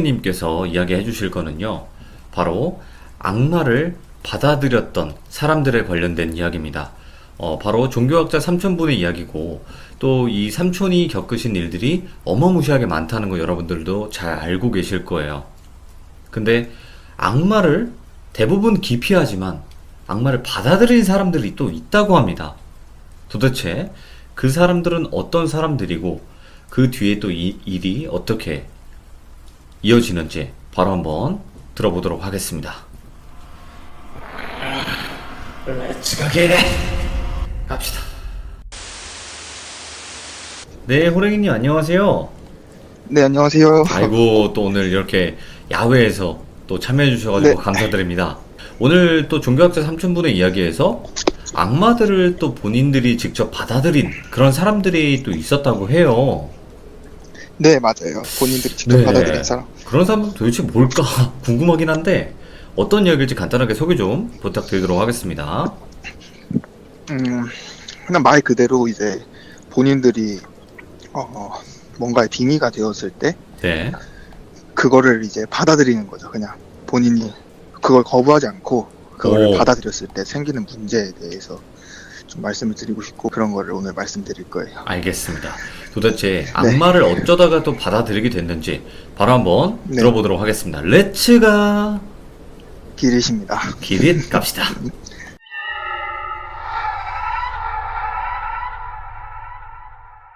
님께서 이야기해 주실 거는요, 바로 악마를 받아들였던 사람들에 관련된 이야기입니다. 바로 종교학자 삼촌분의 이야기고, 또 이 삼촌이 겪으신 일들이 어마무시하게 많다는 거 여러분들도 잘 알고 계실 거예요. 근데 악마를 대부분 기피하지만 악마를 받아들인 사람들이 또 있다고 합니다. 도대체 그 사람들은 어떤 사람들이고 그 뒤에 또 이 일이 어떻게 이어지는지 바로 한번 들어보도록 하겠습니다. 렛츠 가게 갑시다. 네, 호랭이님 안녕하세요. 네, 안녕하세요. 아이고, 또 오늘 이렇게 야외에서 또 참여해 주셔가지고 네. 감사드립니다. 오늘 또 종교학자 삼촌분의 이야기에서 악마들을 또 본인들이 직접 받아들인 그런 사람들이 또 있었다고 해요. 네, 맞아요. 본인들이 직접 네. 받아들인 사람. 그런 사람은 도대체 뭘까 궁금하긴 한데 어떤 이야기일지 간단하게 소개 좀 부탁드리도록 하겠습니다. 그냥 말 그대로 이제 본인들이 뭔가의 빙의가 되었을 때 네. 그거를 이제 받아들이는 거죠. 그냥 본인이 그걸 거부하지 않고 그거를 오. 받아들였을 때 생기는 문제에 대해서 좀 말씀을 드리고 싶고 그런 거를 오늘 말씀드릴 거예요. 알겠습니다. 도대체 악마를 어쩌다가 또 받아들이게 됐는지 바로 한번 네. 들어보도록 하겠습니다. 렛츠가 길이십니다. 기릿 갑시다.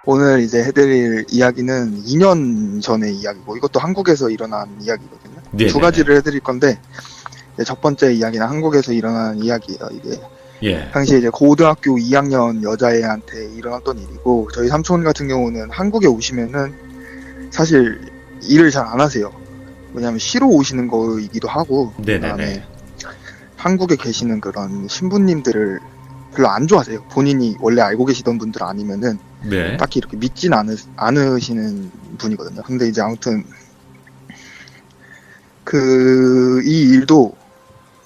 오늘 이제 해드릴 이야기는 2년 전의 이야기고 이것도 한국에서 일어난 이야기거든요. 네네네. 두 가지를 해드릴 건데 이제 첫 번째 이야기는 한국에서 일어난 이야기예요. 이게 예. 당시에 이제 고등학교 2학년 여자애한테 일어났던 일이고 저희 삼촌 같은 경우는 한국에 오시면은 사실 일을 잘 안 하세요. 왜냐하면 쉬러 오시는 거이기도 하고 네네네. 그다음에 한국에 계시는 그런 신부님들을 별로 안 좋아하세요. 본인이 원래 알고 계시던 분들 아니면은 네. 딱히 이렇게 믿진 않으시는 분이거든요. 근데 이제 아무튼 이 일도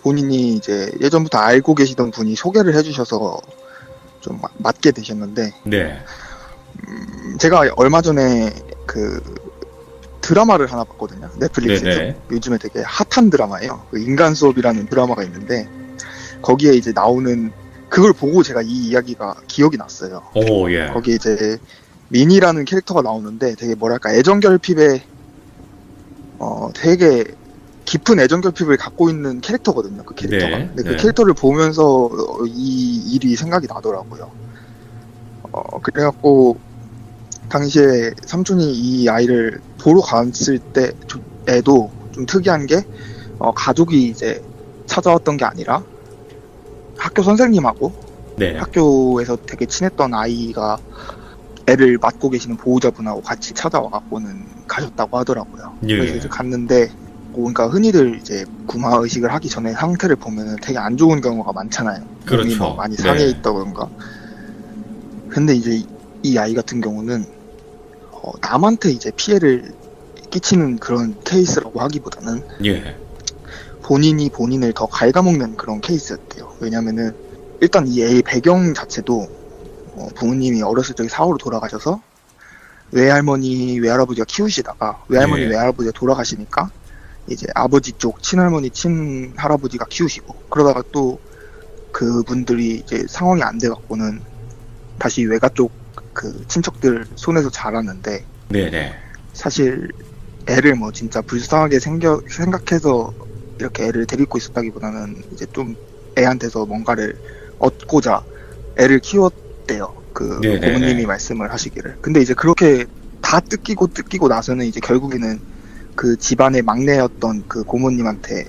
본인이 이제 예전부터 알고 계시던 분이 소개를 해주셔서 좀 맞게 되셨는데 네. 제가 얼마 전에 그 드라마를 하나 봤거든요. 넷플릭스에서. 네네. 요즘에 되게 핫한 드라마예요. 그 인간 수업이라는 드라마가 있는데 거기에 이제 나오는 그걸 보고 제가 이 이야기가 기억이 났어요. 오, 예. 거기에 이제 민이라는 캐릭터가 나오는데 되게 뭐랄까 애정결핍에 되게 깊은 애정결핍을 갖고 있는 캐릭터거든요. 그 캐릭터가. 네, 근데 네. 그 캐릭터를 보면서 이 일이 생각이 나더라고요. 그래갖고 당시에 삼촌이 이 아이를 보러 갔을 때에도 좀 특이한 게 가족이 이제 찾아왔던 게 아니라 학교 선생님하고 네. 학교에서 되게 친했던 아이가 애를 맡고 계시는 보호자분하고 같이 찾아와갖고는 가셨다고 하더라고요. 예. 그래서 이제 갔는데, 그러니까 흔히들 이제 구마 의식을 하기 전에 상태를 보면은 되게 안 좋은 경우가 많잖아요. 몸이 그렇죠. 뭐 많이 상해 네. 있다던가. 근데 이제 이 아이 같은 경우는 남한테 이제 피해를 끼치는 그런 케이스라고 하기보다는 예. 본인이 본인을 더 갉아먹는 그런 케이스였대요. 왜냐면은 일단 이 애의 배경 자체도 부모님이 어렸을 적에 사고로 돌아가셔서 외할머니, 외할아버지가 키우시다가 외할머니, 예. 외할아버지가 돌아가시니까 이제 아버지 쪽 친할머니, 친할아버지가 키우시고 그러다가 또 그분들이 이제 상황이 안 돼갖고는 다시 외가 쪽 그 친척들 손에서 자랐는데 네네. 사실 애를 뭐 진짜 불쌍하게 생각해서 이렇게 애를 데리고 있었다기보다는 이제 좀 애한테서 뭔가를 얻고자 애를 키웠대요. 그 네네네. 고모님이 말씀을 하시기를. 근데 이제 그렇게 다 뜯기고 나서는 이제 결국에는 그 집안의 막내였던 그 고모님한테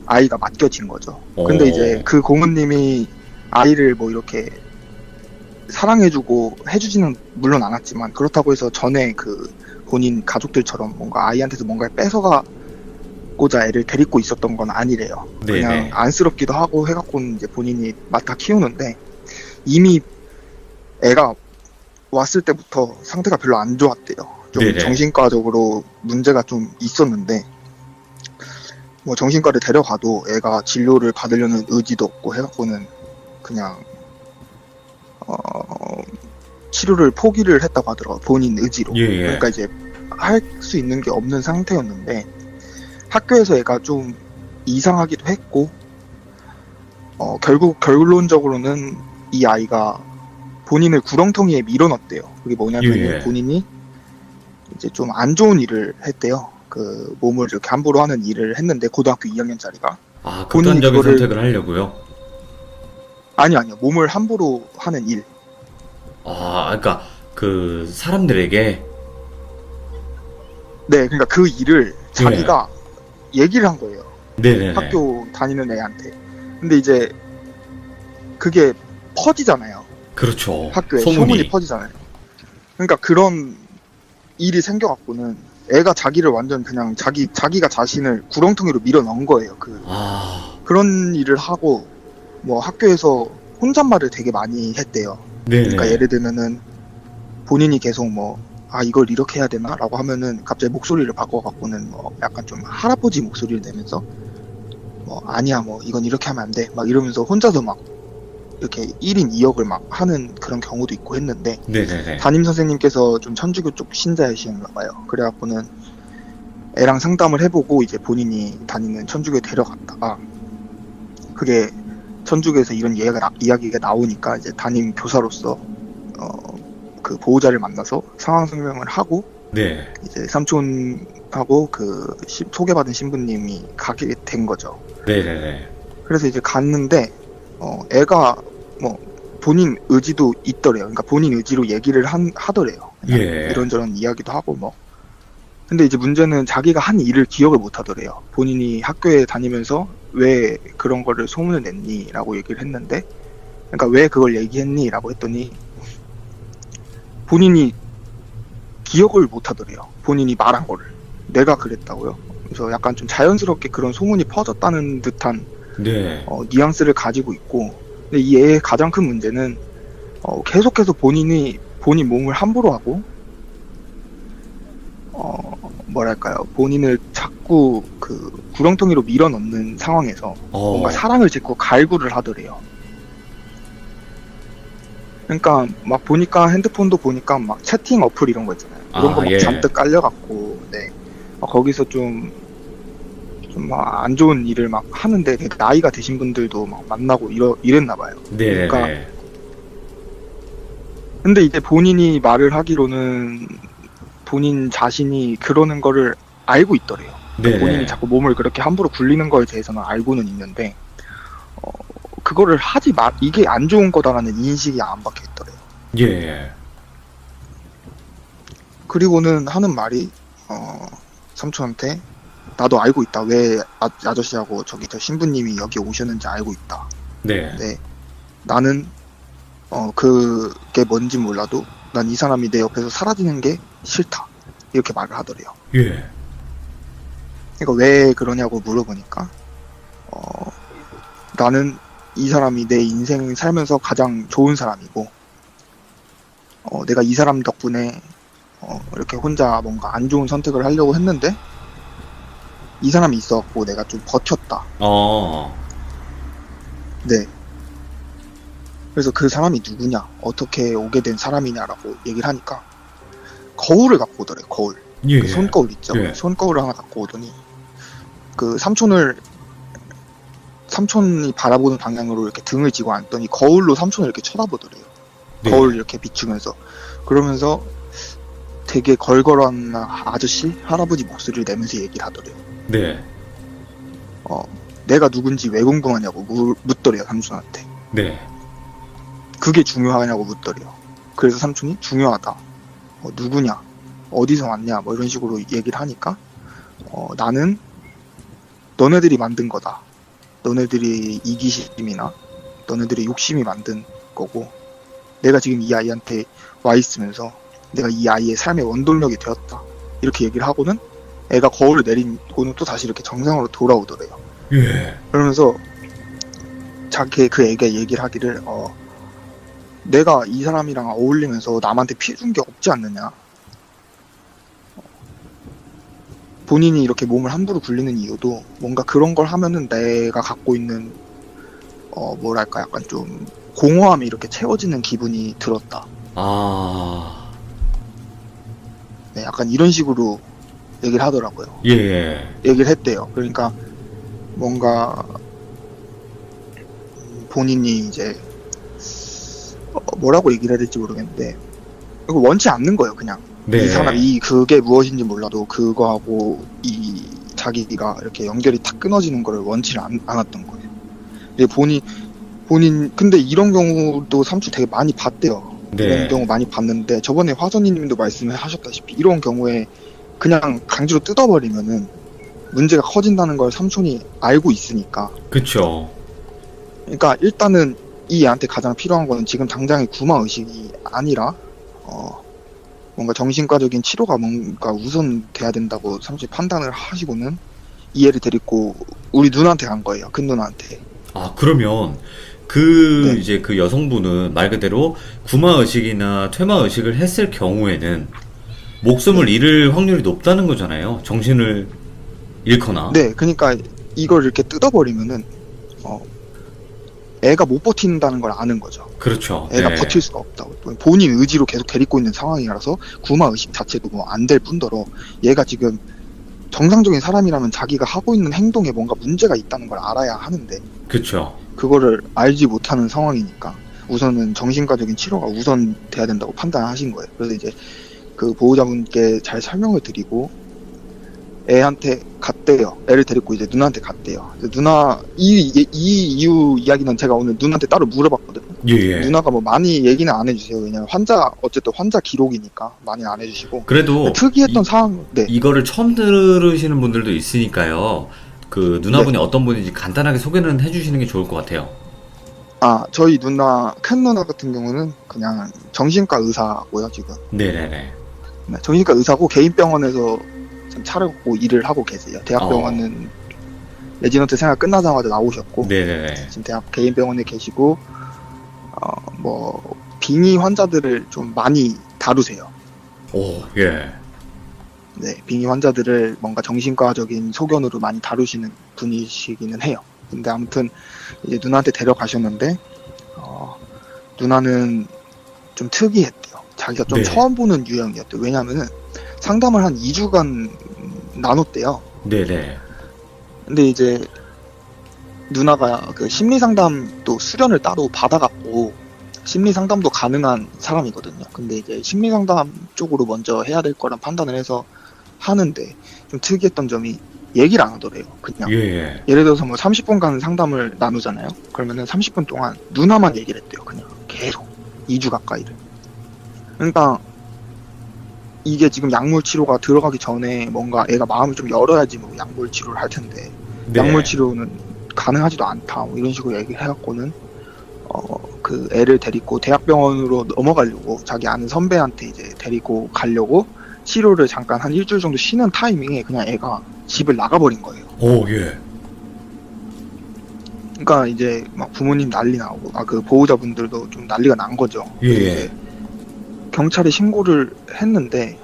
아이가 맡겨진 거죠. 근데 이제 그 고모님이 아이를 뭐 이렇게 사랑해주고 해주지는 물론 않았지만 그렇다고 해서 전에 그 본인 가족들처럼 뭔가 아이한테서 뭔가를 뺏어가고자 애를 데리고 있었던 건 아니래요. 네네. 그냥 안쓰럽기도 하고 해갖고는 이제 본인이 맡아 키우는데 이미 애가 왔을 때부터 상태가 별로 안 좋았대요. 좀 네네. 정신과적으로 문제가 좀 있었는데 뭐 정신과를 데려가도 애가 진료를 받으려는 의지도 없고 해갖고는 그냥 치료를 포기를 했다고 하더라고요. 본인 의지로. 예, 예. 그러니까 이제 할 수 있는 게 없는 상태였는데 학교에서 애가 좀 이상하기도 했고, 결국 결론적으로는 이 아이가 본인을 구렁텅이에 밀어넣었대요. 그게 뭐냐면 예. 본인이 이제 좀 안 좋은 일을 했대요. 그 몸을 이렇게 함부로 하는 일을 했는데 고등학교 2학년짜리가 아, 본인이 극단적인 그거를 선택을 하려고요? 아니요 몸을 함부로 하는 일. 아, 그러니까 그 사람들에게. 네, 그러니까 그 일을 자기가 얘기를 한 거예요. 네네네. 학교 다니는 애한테. 근데 이제 그게 퍼지잖아요. 그렇죠. 학교에 소문이 퍼지잖아요. 그러니까 그런 일이 생겨갖고는 애가 자기를 완전 그냥 자기가 자신을 구렁텅이로 밀어 넣은 거예요. 그런 일을 하고 뭐 학교에서 혼잣말을 되게 많이 했대요. 네네. 그러니까 예를 들면은 본인이 계속 뭐 이걸 이렇게 해야 되나? 라고 하면은 갑자기 목소리를 바꿔갖고는 뭐 약간 좀 할아버지 목소리를 내면서 뭐 아니야 뭐 이건 이렇게 하면 안 돼 막 이러면서 혼자서 막 이렇게 1인 2역을 막 하는 그런 경우도 있고 했는데 네네네. 담임 선생님께서 좀 천주교 쪽 신자이신가 봐요. 그래갖고는 애랑 상담을 해보고 이제 본인이 다니는 천주교에 데려갔다가 그게 천주교에서 이런 이야기가 나오니까 이제 담임 교사로서 그 보호자를 만나서 상황 설명을 하고 네. 이제 삼촌하고 그 소개받은 신부님이 가게 된 거죠. 네네네. 그래서 이제 갔는데 애가 뭐 본인 의지도 있더래요. 그러니까 본인 의지로 얘기를 하더래요. 예. 이런저런 이야기도 하고 뭐. 근데 이제 문제는 자기가 한 일을 기억을 못 하더래요. 본인이 학교에 다니면서 왜 그런 거를 소문을 냈니? 라고 얘기를 했는데, 그러니까 왜 그걸 얘기했니? 라고 했더니, 본인이 기억을 못 하더래요. 본인이 말한 거를. 내가 그랬다고요. 그래서 약간 좀 자연스럽게 그런 소문이 퍼졌다는 듯한 네. 뉘앙스를 가지고 있고, 근데 이 애의 가장 큰 문제는 계속해서 본인 몸을 함부로 하고 뭐랄까요, 본인을 자꾸 그 구렁텅이로 밀어넣는 상황에서 뭔가 사랑을 짓고 갈구를 하더래요. 그러니까 막 보니까 핸드폰도 보니까 막 채팅 어플 이런 거 있잖아요. 이런 거 막 잔뜩 깔려갖고 네. 거기서 좀 막 안 좋은 일을 막 하는데 되게 나이가 드신 분들도 막 만나고 이랬나 봐요. 네. 그러니까 근데 이제 본인이 말을 하기로는 본인 자신이 그러는 거를 알고 있더래요. 네. 본인이 자꾸 몸을 그렇게 함부로 굴리는 거에 대해서는 알고는 있는데 그거를 하지 마, 이게 안 좋은 거다라는 인식이 안 박혀 있더래요. 예. 그리고는 하는 말이 삼촌한테 나도 알고 있다. 왜 아저씨하고 저기 저 신부님이 여기 오셨는지 알고 있다. 네. 근데 나는 그게 뭔지 몰라도 난 이 사람이 내 옆에서 사라지는 게 싫다. 이렇게 말을 하더래요. 예. 그러니까 왜 그러냐고 물어보니까 나는 이 사람이 내 인생 살면서 가장 좋은 사람이고 내가 이 사람 덕분에 이렇게 혼자 뭔가 안 좋은 선택을 하려고 했는데 이 사람이 있어갖고 내가 좀 버텼다. 네. 그래서 그 사람이 누구냐, 어떻게 오게 된 사람이냐라고 얘기를 하니까 거울을 갖고 오더래요. 거울. 예. 그 손거울 있죠. 예. 손거울을 하나 갖고 오더니 그 삼촌이 바라보는 방향으로 이렇게 등을 지고 앉더니 거울로 삼촌을 이렇게 쳐다보더래요. 네. 거울 이렇게 비추면서 그러면서 되게 걸걸한 아저씨, 할아버지 목소리를 내면서 얘기를 하더래요. 네. 내가 누군지 왜 궁금하냐고 묻더래요, 삼촌한테. 네. 그게 중요하냐고 묻더래요. 그래서 삼촌이 중요하다. 누구냐, 어디서 왔냐, 뭐 이런 식으로 얘기를 하니까 나는 너네들이 만든 거다. 너네들이 이기심이나 너네들의 욕심이 만든 거고 내가 지금 이 아이한테 와 있으면서 내가 이 아이의 삶의 원동력이 되었다. 이렇게 얘기를 하고는 애가 거울을 내리고는 또 다시 이렇게 정상으로 돌아오더래요. 예. 그러면서 그 애가 얘기를 하기를 내가 이 사람이랑 어울리면서 남한테 피해 준 게 없지 않느냐. 본인이 이렇게 몸을 함부로 굴리는 이유도 뭔가 그런 걸 하면은 내가 갖고 있는 뭐랄까 약간 좀 공허함이 이렇게 채워지는 기분이 들었다. 아. 네, 약간 이런 식으로 얘기를 하더라고요. 예, 예. 얘기를 했대요. 그러니까 뭔가 본인이 이제 뭐라고 얘기를 해야 될지 모르겠는데 이거 원치 않는 거예요. 그냥 네. 이 사람이 그게 무엇인지 몰라도 그거하고 이 자기가 이렇게 연결이 탁 끊어지는 거를 원치 않았던 거예요. 근데 본인 근데 이런 경우도 삼촌 되게 많이 봤대요. 네. 이런 경우 많이 봤는데 저번에 화선이님도 말씀하셨다시피 이런 경우에 그냥 강제로 뜯어버리면은 문제가 커진다는 걸 삼촌이 알고 있으니까. 그쵸. 그러니까 일단은 이 애한테 가장 필요한 거는 지금 당장의 구마 의식이 아니라 뭔가 정신과적인 치료가 뭔가 우선 돼야 된다고 삼촌이 판단을 하시고는 이 애를 데리고 우리 누나한테 간 거예요. 큰 누나한테. 아, 그러면 네. 이제 그 여성분은 말 그대로 구마의식이나 퇴마의식을 했을 경우에는 목숨을 잃을 확률이 높다는 거잖아요. 정신을 잃거나. 네, 그러니까 이걸 이렇게 뜯어버리면은 애가 못 버틴다는 걸 아는 거죠. 그렇죠. 애가 네. 버틸 수가 없다고. 본인 의지로 계속 데리고 있는 상황이라서 구마 의식 자체도 뭐 안 될 뿐더러 얘가 지금 정상적인 사람이라면 자기가 하고 있는 행동에 뭔가 문제가 있다는 걸 알아야 하는데 그쵸. 그거를 알지 못하는 상황이니까 우선은 정신과적인 치료가 우선 돼야 된다고 판단하신 거예요. 그래서 이제 그 보호자분께 잘 설명을 드리고 애한테 갔대요. 애를 데리고 이제 누나한테 갔대요. 그래서 누나 이 이유 이야기는 제가 오늘 누나한테 따로 물어봤거든요. 예, 예. 누나가 뭐 많이 얘기는 안 해주세요. 왜냐면 어쨌든 환자 기록이니까 많이 안 해주시고. 그래도 특이했던 상황, 네. 이거를 처음 들으시는 분들도 있으니까요. 그 누나분이 어떤 분인지 간단하게 소개는 해주시는 게 좋을 것 같아요. 저희 누나, 큰 누나 같은 경우는 그냥 정신과 의사고요, 지금. 네네네. 네, 정신과 의사고 개인 병원에서 지금 차려고 일을 하고 계세요. 대학병원은 레지던트 생활 끝나자마자 나오셨고, 네네네. 지금 개인 병원에 계시고, 빙의 환자들을 좀 많이 다루세요. 오, 예. 네, 빙의 환자들을 뭔가 정신과적인 소견으로 많이 다루시는 분이시기는 해요. 근데 아무튼 이제 누나한테 데려가셨는데 누나는 좀 특이했대요. 자기가 좀 네. 처음 보는 유형이었대요. 왜냐면은 상담을 한 2주간 나눴대요. 네네. 근데 이제 누나가 그 심리 상담도 수련을 따로 받아갖고 심리 상담도 가능한 사람이거든요. 근데 이제 심리 상담 쪽으로 먼저 해야 될 거란 판단을 해서 하는데 좀 특이했던 점이 얘기를 안 하더래요. 그냥 예, 예. 예를 들어서 뭐 30분간 상담을 나누잖아요. 그러면은 30분 동안 누나만 얘기를 했대요. 그냥 계속 2주 가까이를. 그러니까 이게 지금 약물 치료가 들어가기 전에 뭔가 애가 마음을 좀 열어야지 뭐 약물 치료를 할 텐데 네. 약물 치료는 가능하지도 않다. 뭐 이런 식으로 얘기를 해갖고는 그 애를 데리고 대학병원으로 넘어가려고 자기 아는 선배한테 이제 데리고 가려고 치료를 잠깐 한 일주일 정도 쉬는 타이밍에 그냥 애가 집을 나가버린 거예요. 오, 예. 그러니까 이제 막 부모님 난리 나고 그 보호자분들도 좀 난리가 난 거죠. 예, 그래서 예. 이제 경찰에 신고를 했는데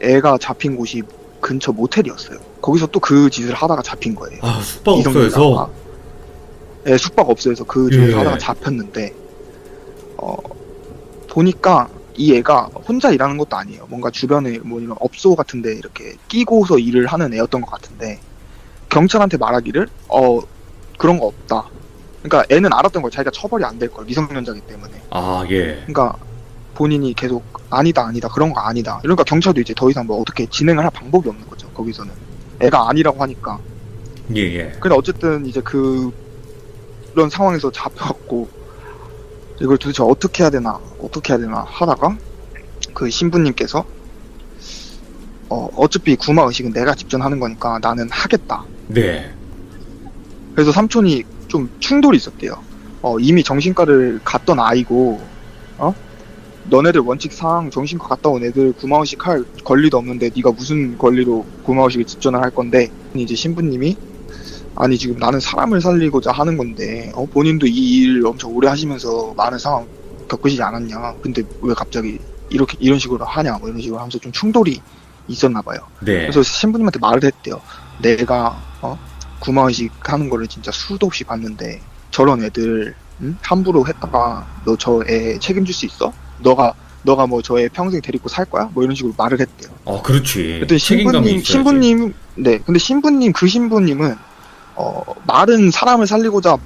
애가 잡힌 곳이 근처 모텔이었어요. 거기서 또 그 짓을 하다가 잡힌 거예요. 아, 숙박업소에서? 네, 숙박업소에서 그 짓을 예. 하다가 잡혔는데 보니까 이 애가 혼자 일하는 것도 아니에요. 뭔가 주변에 뭐 이런 업소 같은데 이렇게 끼고서 일을 하는 애였던 것 같은데 경찰한테 말하기를 그런 거 없다. 그러니까 애는 알았던 걸 자기가 처벌이 안 될 걸 미성년자이기 때문에. 아, 예. 그러니까 본인이 계속 아니다 그런 거 아니다. 그러니까 경찰도 이제 더 이상 뭐 어떻게 진행을 할 방법이 없는 거죠. 거기서는 애가 아니라고 하니까. 예, 예. 근데 어쨌든 이제 그런 상황에서 잡혀갖고 이걸 도대체 어떻게 해야 되나 하다가 그 신부님께서 어차피 구마 의식은 내가 직접 하는 거니까 나는 하겠다. 네. 그래서 삼촌이 좀 충돌이 있었대요. 이미 정신과를 갔던 아이고 너네들 원칙상 정신과 갔다 온 애들 구마의식 할 권리도 없는데 네가 무슨 권리로 구마의식을 집전을 할 건데 이제 신부님이 아니 지금 나는 사람을 살리고자 하는 건데 본인도 이 일 엄청 오래 하시면서 많은 상황 겪으시지 않았냐. 근데 왜 갑자기 이런 식으로 하냐 뭐 이런 식으로 하면서 좀 충돌이 있었나 봐요. 네. 그래서 신부님한테 말을 했대요. 내가 구마의식 하는 거를 진짜 수도 없이 봤는데 저런 애들 함부로 했다가 너 저 애 책임질 수 있어? 너가 너가 뭐 저 애 평생 데리고 살 거야? 뭐 이런 식으로 말을 했대요. 그렇지. 그랬더니 책임감이 신부님, 네, 근데 그 신부님은 말은 사람을 살리고자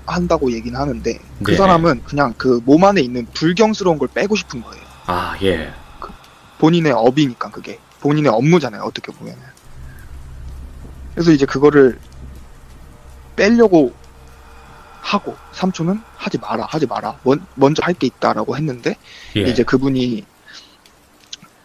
한다고 얘기는 하는데 그 네. 사람은 그냥 그 몸 안에 있는 불경스러운 걸 빼고 싶은 거예요. 예. 본인의 업이니까 그게 본인의 업무잖아요. 어떻게 보면은. 그래서 이제 그거를 빼려고 하고 삼촌은 하지 마라. 먼저 할 게 있다라고 했는데 예. 이제 그분이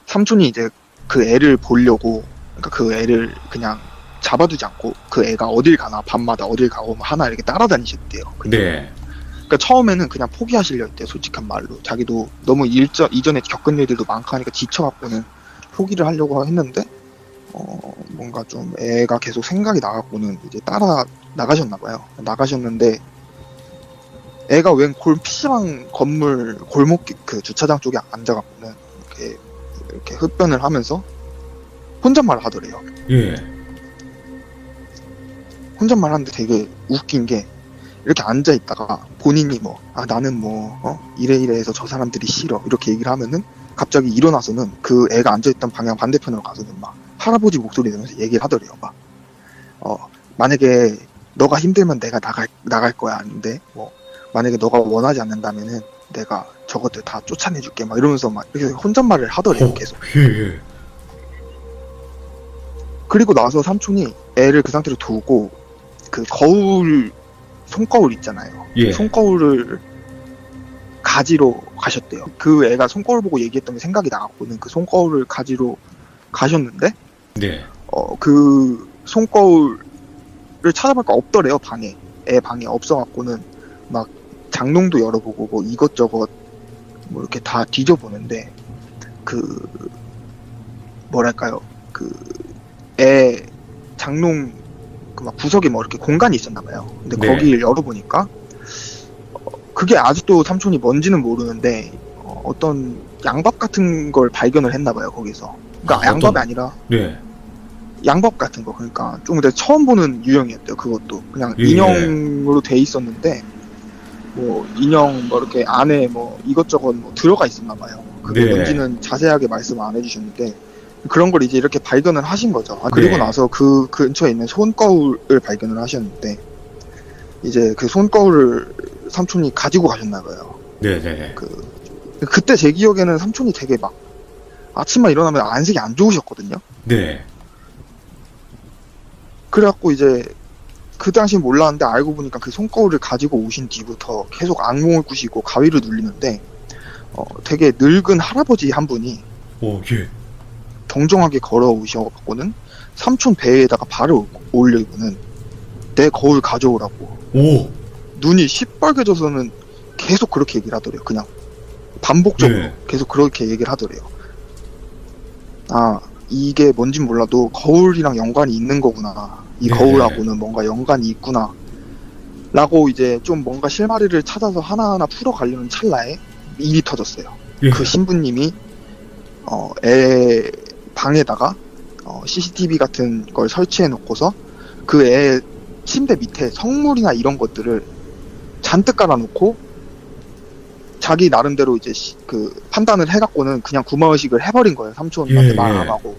삼촌이 이제 그 애를 보려고 그러니까 그 애를 그냥 잡아두지 않고 그 애가 어딜 가나 밤마다 어딜 가고 하나 이렇게 따라다니셨대요. 그냥. 네. 그러니까 처음에는 그냥 포기하시려 했대요. 솔직한 말로. 자기도 너무 이전에 겪은 일들도 많고 하니까 지쳐갖고는 포기를 하려고 했는데 뭔가 좀 애가 계속 생각이 나갖고는 이제 따라 나가셨나봐요. 나가셨는데 애가 웬 PC방 건물 골목 그 주차장 쪽에 앉아갖고는 이렇게 흡변을 하면서 혼잣말을 하더래요. 예. 혼잣말 하는데 되게 웃긴 게 이렇게 앉아 있다가 본인이 나는 이래 해서 저 사람들이 싫어 이렇게 얘기를 하면은 갑자기 일어나서는 그 애가 앉아있던 방향 반대편으로 가서는 막 할아버지 목소리 내면서 얘기를 하더래요. 막 만약에 너가 힘들면 내가 나갈 거야. 아닌데 만약에 너가 원하지 않는다면은 내가 저것들 다 쫓아내줄게 막 이러면서 막 이렇게 혼잣말을 하더래요. 계속. 예. 그리고 나서 삼촌이 애를 그 상태로 두고 그 손거울 있잖아요. 예. 손거울을 가지러 가셨대요. 그 애가 손거울 보고 얘기했던 게 생각이 나갖고는 그 손거울을 가지러 가셨는데 네. 그 손거울을 찾아보니까 없더래요. 애 방에 없어갖고는 막 장롱도 열어보고 뭐 이것저것 뭐 이렇게 다 뒤져보는데 그 뭐랄까요 그 애 장롱 그 막 구석에 뭐 이렇게 공간이 있었나봐요. 근데 네. 거기를 열어보니까 그게 아직도 삼촌이 뭔지는 모르는데 어떤 양밥 같은 걸 발견을 했나봐요. 거기서. 그러니까 양밥이 아니라 네. 양밥 같은 거. 그러니까 좀 근데 처음 보는 유형이었대요. 그것도 그냥 예. 인형으로 돼 있었는데 뭐 인형 뭐 이렇게 안에 뭐 이것저것 뭐 들어가 있었나봐요. 그게 네. 뭔지는 자세하게 말씀 안 해주셨는데 그런 걸 이제 이렇게 발견을 하신 거죠. 그리고 네. 나서 그 근처에 있는 손거울을 발견을 하셨는데 이제 그 손거울을 삼촌이 가지고 가셨나봐요. 네네. 그때 제 기억에는 삼촌이 되게 막 아침만 일어나면 안색이 안 좋으셨거든요. 네. 그래갖고 이제 그 당시 몰랐는데 알고 보니까 그 손거울을 가지고 오신 뒤부터 계속 악몽을 꾸시고 가위를 눌리는데 되게 늙은 할아버지 한 분이 예. 정정하게 걸어오셔갖고는 삼촌 배에다가 발을 올리고는 내 거울 가져오라고 눈이 시뻘개져서는 계속 그렇게 얘기를 하더래요. 그냥 반복적으로 네. 계속 그렇게 얘기를 하더래요. 이게 뭔진 몰라도 거울이랑 연관이 있는 거구나. 이 네. 거울하고는 뭔가 연관이 있구나 라고 이제 좀 뭔가 실마리를 찾아서 하나하나 풀어가려는 찰나에 일이 터졌어요. 예. 그 신부님이 애 방에다가 CCTV 같은 걸 설치해 놓고서 그 애 침대 밑에 성물이나 이런 것들을 잔뜩 깔아놓고 자기 나름대로 이제 그 판단을 해갖고는 그냥 구마의식을 해버린 거예요. 삼촌한테 말 안 하고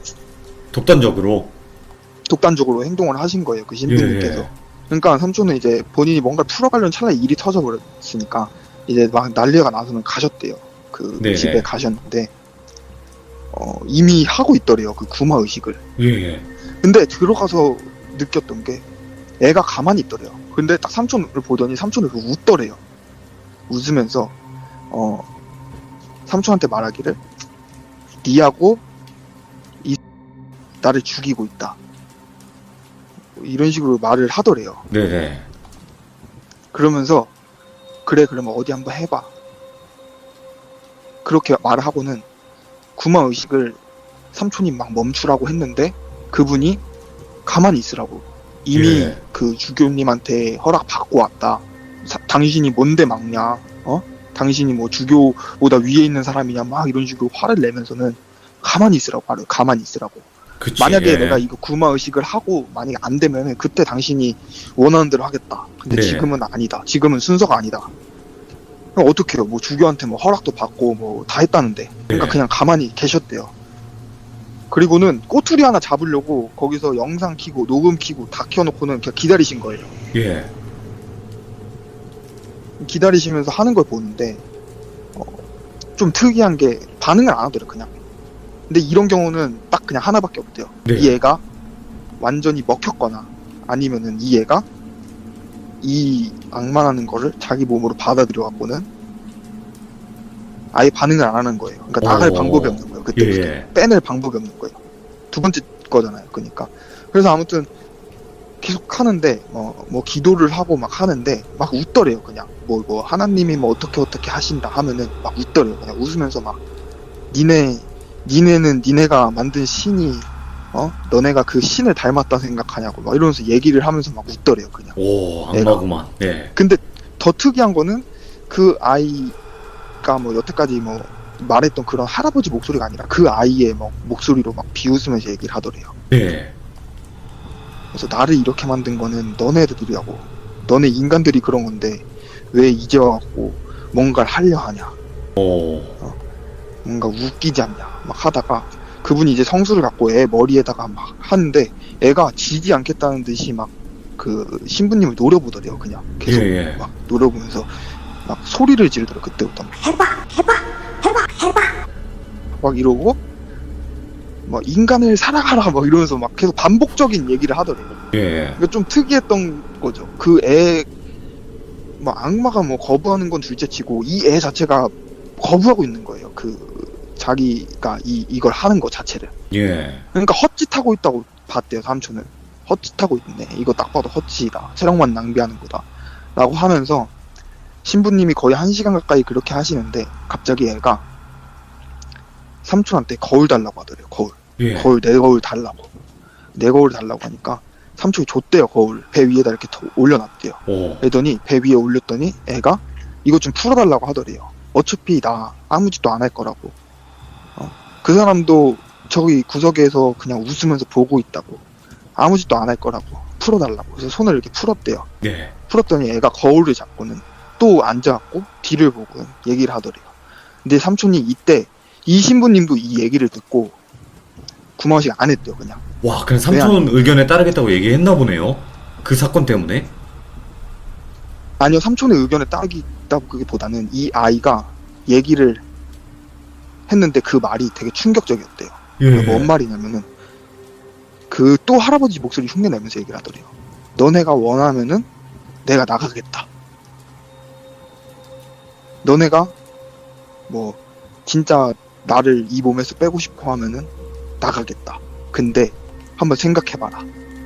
독단적으로 행동을 하신 거예요. 그 신부님께서. 그러니까 삼촌은 이제 본인이 뭔가 풀어가려는 찰나에 일이 터져버렸으니까 이제 막 난리가 나서는 가셨대요. 그 네네. 집에 가셨는데 이미 하고 있더래요. 그 구마의식을. 예. 근데 들어가서 느꼈던 게 애가 가만히 있더래요. 근데 딱 삼촌을 보더니 삼촌을 웃더래요. 웃으면서 삼촌한테 말하기를 니하고 나를 죽이고 있다. 이런 식으로 말을 하더래요. 네네. 그러면서 그래 그러면 어디 한번 해봐. 그렇게 말을 하고는 구마의식을 삼촌이 막 멈추라고 했는데 그분이 가만히 있으라고. 이미 예. 그 주교님한테 허락 받고 왔다. 당신이 뭔데 막냐? 당신이 뭐 주교보다 위에 있는 사람이냐? 막 이런 식으로 화를 내면서는 가만히 있으라고 말해요. 가만히 있으라고. 그치. 만약에 예. 내가 이거 구마의식을 하고 만약에 안 되면은 그때 당신이 원하는 대로 하겠다. 근데 네. 지금은 아니다. 지금은 순서가 아니다. 그럼 어떡해요? 뭐 주교한테 뭐 허락도 받고 뭐 다 했다는데. 그러니까 네. 그냥 가만히 계셨대요. 그리고는 꼬투리 하나 잡으려고 거기서 영상 켜고 녹음 켜고 다 켜놓고는 그냥 기다리신 거예요. 예. 기다리시면서 하는 걸 보는데 좀 특이한 게 반응을 안 하더래요, 그냥. 근데 이런 경우는 딱 그냥 하나밖에 없대요. 네. 이 애가 완전히 먹혔거나 아니면은 이 애가 이 악마라는 거를 자기 몸으로 받아들여 갖고는 아예 반응을 안 하는 거예요. 그러니까 나갈 방법이 없는 거예요. 그때부터 예. 빼낼 방법이 없는 거예요. 두 번째 거잖아요. 그러니까 그래서 아무튼 계속 하는데 뭐 기도를 하고 막 하는데 막 웃더래요. 그냥 뭐 하나님이 뭐 어떻게 하신다 하면은 막 웃더래요. 그냥 웃으면서 막 니네는 니네가 만든 신이 너네가 그 신을 닮았다 생각하냐고 막 이러면서 얘기를 하면서 막 웃더래요. 그냥. 오, 악마구만. 네. 근데 더 특이한 거는 그 아이가 뭐 여태까지 뭐 말했던 그런 할아버지 목소리가 아니라 그 아이의 뭐 목소리로 막 비웃으면서 얘기를 하더래요. 네. 그래서 나를 이렇게 만든 거는 너네들이라고. 너네 인간들이 그런 건데 왜 이제 와갖고 뭔가를 하려 하냐. 오. 뭔가 웃기지 않냐. 막 하다가 그분이 이제 성수를 갖고 애 머리에다가 막 하는데 애가 지지 않겠다는 듯이 막 그 신부님을 노려보더래요. 그냥 계속 예. 막 노려보면서 막 소리를 지르더래요. 그때부터 해봐 막 이러고 막 인간을 사랑하라 막 이러면서 막 계속 반복적인 얘기를 하더래요. 예. 그러니까 좀 특이했던 거죠. 그 애 뭐 악마가 뭐 거부하는 건 둘째치고 이 애 자체가 거부하고 있는 거예요. 그 자기가 이걸 하는 거 자체를. 예. 그러니까 헛짓하고 있다고 봤대요. 삼촌은 헛짓하고 있네. 이거 딱 봐도 헛짓이다. 체력만 낭비하는 거다. 라고 하면서 신부님이 거의 1시간 가까이 그렇게 하시는데 갑자기 애가 삼촌한테 거울 달라고 하더래요. 거울. 예. 거울 내 거울 달라고. 내 거울 달라고 하니까 삼촌이 줬대요. 거울 배 위에다 이렇게 올려놨대요. 오. 그랬더니 배 위에 올렸더니 애가 이거 좀 풀어달라고 하더래요. 어차피 나 아무 짓도 안 할 거라고. 그 사람도 저기 구석에서 그냥 웃으면서 보고 있다고. 아무 짓도 안 할 거라고. 풀어달라고. 그래서 손을 이렇게 풀었대요. 예. 풀었더니 애가 거울을 잡고는 또 앉아갖고 뒤를 보고 얘기를 하더래요. 근데 삼촌이 이때 이 신부님도 이 얘기를 듣고 구마식 안 했대요. 그냥. 와, 그냥 삼촌 의견에 따르겠다고 얘기했나 보네요. 그 사건 때문에. 아니요, 삼촌의 의견에 따르기보다는 이 아이가 얘기를 했는데 그 말이 되게 충격적이었대요. 예. 뭔 말이냐면은 그 또 할아버지 목소리 흉내내면서 얘기를 하더래요. 너네가 원하면은 내가 나가겠다. 너네가 뭐 진짜 나를 이 몸에서 빼고 싶어 하면은 나가겠다. 근데 한번 생각해봐라.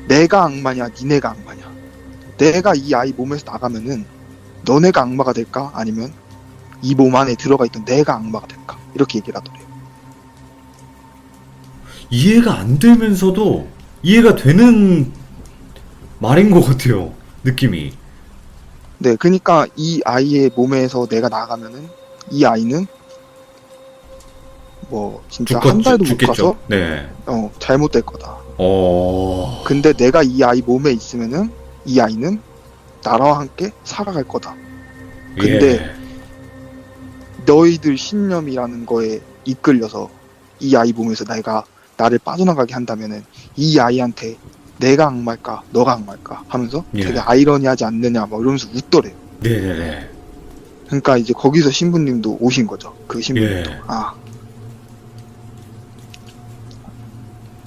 내가 악마냐 니네가 악마냐. 내가 이 아이 몸에서 나가면은 너네가 악마가 될까? 아니면 이 몸 안에 들어가 있던 내가 악마가 될까? 이렇게 얘기를 하더래요. 이해가 안 되면서도 이해가 되는 말인 것 같아요. 느낌이. 네, 그러니까 이 아이의 몸에서 내가 나가면은 이 아이는 뭐 진짜 한 달도 못 죽겠죠. 가서 네. 잘못될 거다. 어. 근데 내가 이 아이 몸에 있으면은 이 아이는 나라와 함께 살아갈 거다. 근데 예. 너희들 신념이라는 거에 이끌려서 이 아이 몸에서 나를 빠져나가게 한다면은 이 아이한테 내가 악마일까 너가 악마일까 하면서 예. 되게 아이러니하지 않느냐 막 이러면서 웃더래요. 네네네. 그러니까 이제 거기서 신부님도 오신 거죠. 그 신부님도. 예.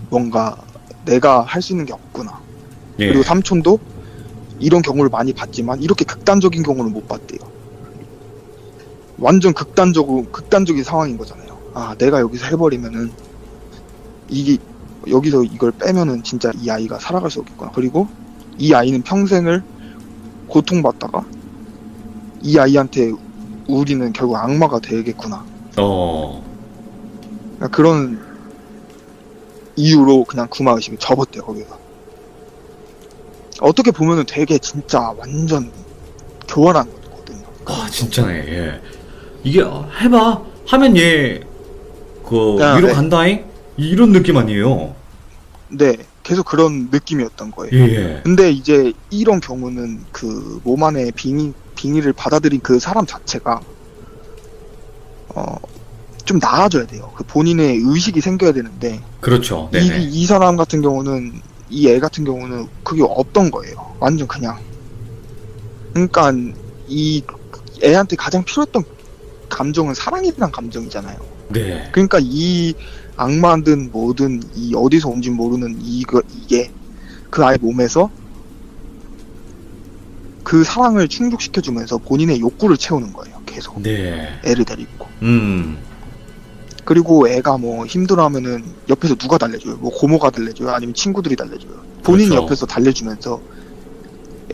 뭔가 내가 할 수 있는 게 없구나. 예. 그리고 삼촌도 이런 경우를 많이 봤지만 이렇게 극단적인 경우는 못 봤대요. 완전 극단적인 상황인 거잖아요. 내가 여기서 해버리면은 여기서 이걸 빼면은 진짜 이 아이가 살아갈 수 없겠구나. 그리고 이 아이는 평생을 고통받다가 이 아이한테 우리는 결국 악마가 되겠구나. 그러니까 그런 이유로 그냥 구마의식을 접었대요. 거기서. 어떻게 보면은 되게 진짜 완전 교활한 거거든요. 진짜네. 예. 이게 해봐 하면 위로 네. 간다잉 이런 느낌 아니에요. 네, 계속 그런 느낌이었던 거예요. 예. 근데 이제 이런 경우는 그 몸 안에 빙의를 받아들인 그 사람 자체가 좀 나아져야 돼요. 그 본인의 의식이 생겨야 되는데 그렇죠. 네네. 이 사람 같은 경우는 이 애 같은 경우는 그게 없던 거예요. 완전 그냥. 그러니까 이 애한테 가장 필요했던 감정은 사랑이라는 감정이잖아요. 네. 그러니까 이 악마든 뭐든 이 어디서 온지 모르는 이게 그 아이 몸에서 그 사랑을 충족시켜주면서 본인의 욕구를 채우는 거예요. 계속 네. 애를 데리고. 음. 그리고 애가 뭐 힘들어하면은 옆에서 누가 달래줘요? 뭐 고모가 달래줘요? 아니면 친구들이 달래줘요? 본인이 그렇죠. 옆에서 달래주면서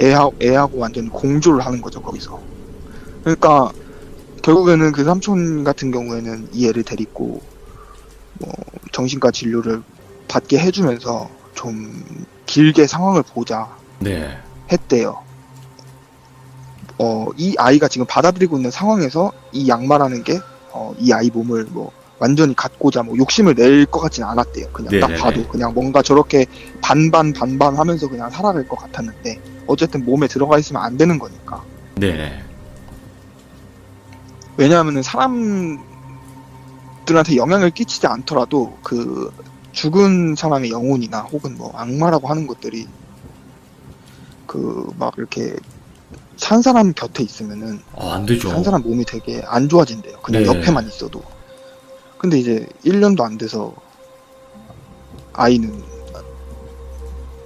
애하고 완전 공조를 하는 거죠, 거기서. 그러니까 결국에는 그 삼촌 같은 경우에는 이 애를 데리고 뭐 정신과 진료를 받게 해주면서 좀 길게 상황을 보자 네. 했대요. 이 아이가 지금 받아들이고 있는 상황에서 이 양마라는 게 이 아이 몸을 뭐 완전히 갖고자 뭐 욕심을 낼 것 같진 않았대요. 그냥 딱 네네네. 봐도 그냥 뭔가 저렇게 반반 하면서 그냥 살아갈 것 같았는데 어쨌든 몸에 들어가 있으면 안 되는 거니까. 네. 왜냐하면은 사람들한테 영향을 끼치지 않더라도 그 죽은 사람의 영혼이나 혹은 뭐 악마라고 하는 것들이 그 막 이렇게 산 사람 곁에 있으면은 안 되죠. 산 사람 몸이 되게 안 좋아진대요. 그냥 네. 옆에만 있어도. 근데 이제 1년도 안 돼서 아이는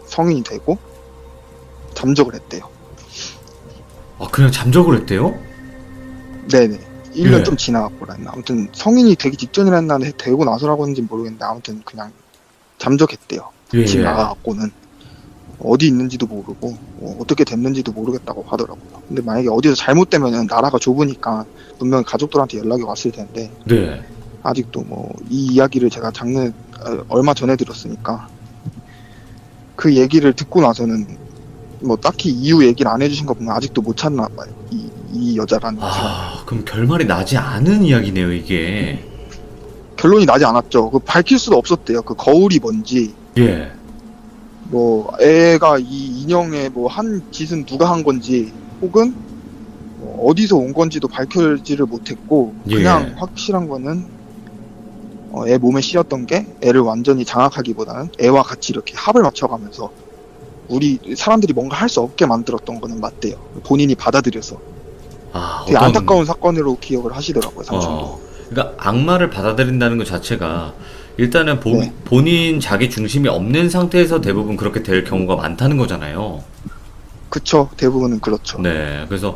성인이 되고 잠적을 했대요. 그냥 잠적을 했대요? 네네. 1년 네. 좀 지나갔고 했나. 아무튼 성인이 되기 직전이라 했나 되고 나서라고 했는지 모르겠는데 아무튼 그냥 잠적했대요. 예. 집 나가갖고는 어디 있는지도 모르고 어떻게 됐는지도 모르겠다고 하더라고요. 근데 만약에 어디서 잘못되면은 나라가 좁으니까 분명히 가족들한테 연락이 왔을 텐데 네. 아직도 뭐 이 이야기를 제가 얼마 전에 들었으니까 그 얘기를 듣고 나서는 뭐 딱히 이유 얘기를 안 해주신 거 보면 아직도 못 찾나 봐요. 이 여자라는 사람. 그럼 결말이 나지 않은 이야기네요, 이게. 결론이 나지 않았죠. 그 밝힐 수도 없었대요. 그 거울이 뭔지 예. 뭐 애가 이 인형에 뭐 한 짓은 누가 한 건지 혹은 뭐 어디서 온 건지도 밝혀지를 못했고 그냥 확실한 거는 애 몸에 씌었던 게 애를 완전히 장악하기보다는 애와 같이 이렇게 합을 맞춰가면서 우리 사람들이 뭔가 할 수 없게 만들었던 거는 맞대요. 본인이 받아들여서. 되게 안타까운 사건으로 기억을 하시더라고요, 삼촌도. 그러니까 악마를 받아들인다는 것 자체가 일단은 네. 본인 자기 중심이 없는 상태에서 대부분 그렇게 될 경우가 많다는 거잖아요. 그쵸. 대부분은 그렇죠. 네. 그래서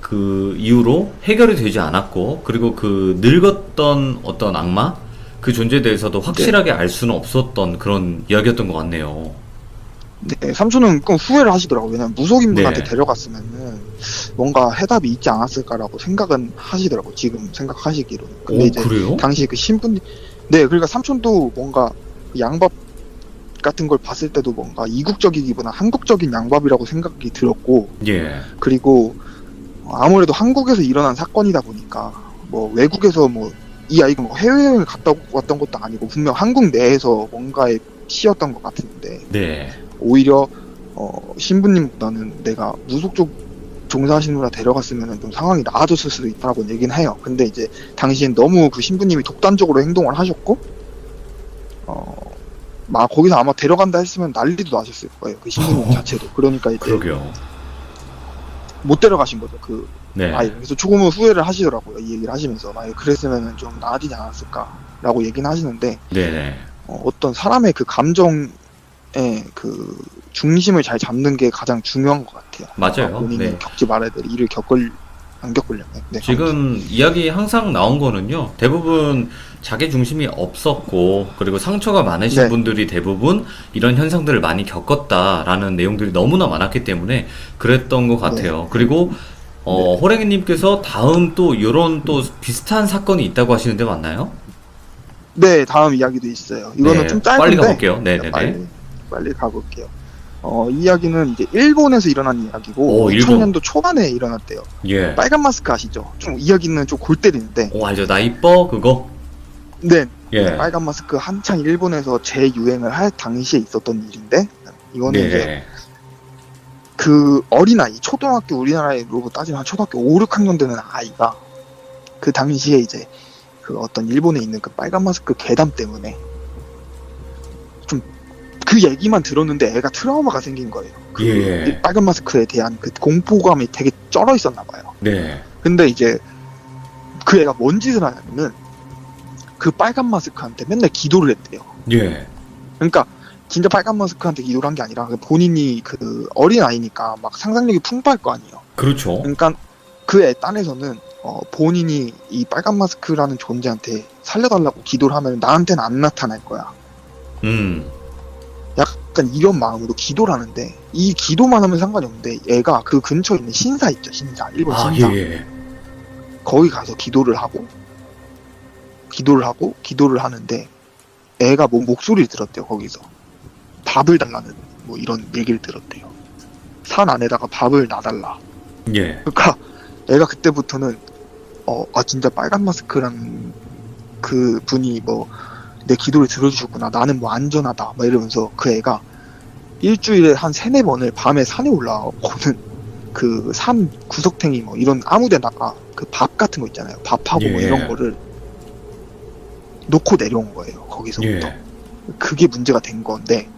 그 이후로 해결이 되지 않았고, 그리고 그 늙었던 어떤 악마? 그 존재에 대해서도 확실하게 알 수는 없었던 그런 이야기였던 것 같네요. 네, 삼촌은 좀 후회를 하시더라고요. 왜냐면 무속인분한테 네. 데려갔으면은 뭔가 해답이 있지 않았을까라고 생각은 하시더라고요. 지금 생각하시기로는. 근데 이제 그래요? 당시 그 신부님, 네, 그러니까 삼촌도 뭔가 양밥 같은 걸 봤을 때도 뭔가 이국적이기보다 한국적인 양밥이라고 생각이 들었고, 예. 그리고 아무래도 한국에서 일어난 사건이다 보니까 뭐 외국에서 뭐 이 아이가 뭐 해외여행을 갔다 왔던 것도 아니고 분명 한국 내에서 뭔가에 씌었던 것 같은데 네. 오히려 신부님보다는 내가 무속 쪽 종사하시는 분을 데려갔으면 좀 상황이 나아졌을 수도 있다고 얘기는 해요. 근데 이제 당시엔 너무 그 신부님이 독단적으로 행동을 하셨고 막 거기서 아마 데려간다 했으면 난리도 나셨을 거예요. 그 신부님 자체도. 그러니까 이제 그러게요. 못 데려가신 거죠. 그 네. 아이. 그래서 조금은 후회를 하시더라고요. 이 얘기를 하시면서 만약에 그랬으면 좀 나아지지 않았을까라고 얘기는 하시는데 네네. 어떤 사람의 그 감정의 그 중심을 잘 잡는 게 가장 중요한 것 같아요. 맞아요. 본인이 네. 겪지 말아야 될 일을 안 겪으려면. 네, 지금 이야기 항상 나온 거는요, 대부분 자기 중심이 없었고, 그리고 상처가 많으신 네. 분들이 대부분 이런 현상들을 많이 겪었다라는 내용들이 너무나 많았기 때문에 그랬던 것 같아요. 그리고 호랭이님께서 다음 또 이런 또 비슷한 사건이 있다고 하시는데 맞나요? 네, 다음 이야기도 있어요. 이거는 네, 좀 짧은데 빨리 가볼게요. 네네네. 빨리 가볼게요. 이 이야기는 이제 일본에서 일어난 이야기고 일본. 2000년도 초반에 일어났대요. 예. 빨간 마스크 아시죠? 좀 이야기는 좀 골 때리는데. 알죠. 나 이뻐 그거. 네. 예. 빨간 마스크 한창 일본에서 재유행을 할 당시에 있었던 일인데 이거는 이제 네. 그 어린아이, 초등학교 우리나라로 따지면 한 초등학교 5, 6학년 되는 아이가 그 당시에 이제 그 어떤 일본에 있는 그 빨간 마스크 괴담 때문에 좀 그 얘기만 들었는데 애가 트라우마가 생긴 거예요. 그 예. 빨간 마스크에 대한 그 공포감이 되게 쩔어 있었나 봐요. 네. 근데 이제 그 애가 뭔 짓을 하냐면은 그 빨간 마스크한테 맨날 기도를 했대요. 예. 그러니까 진짜 빨간 마스크한테 기도를 한 게 아니라 본인이 그 어린 아이니까 막 상상력이 풍부할 거 아니에요. 그렇죠. 그러니까 그 애 딴에서는 본인이 이 빨간 마스크라는 존재한테 살려달라고 기도를 하면 나한테는 안 나타날 거야. 약간 이런 마음으로 기도를 하는데 이 기도만 하면 상관이 없는데 얘가 그 근처에 있는 신사 있죠. 신사. 일본 아, 신사. 예. 거기 가서 기도를 하는데 애가 뭐 목소리를 들었대요. 거기서 밥을 달라는 뭐 이런 얘기를 들었대요. 산 안에다가 밥을 놔달라. 예. 그러니까 애가 그때부터는 진짜 빨간 마스크란 그 분이 뭐 내 기도를 들어주셨구나. 나는 뭐 안전하다. 막 이러면서 그 애가 일주일에 한 3-4번을 밤에 산에 올라오고는 그 산 구석탱이 뭐 이런 아무데다가 그 밥 같은 거 있잖아요. 밥하고 뭐 예. 이런 거를 놓고 내려온 거예요. 거기서부터. 예. 그게 문제가 된 건데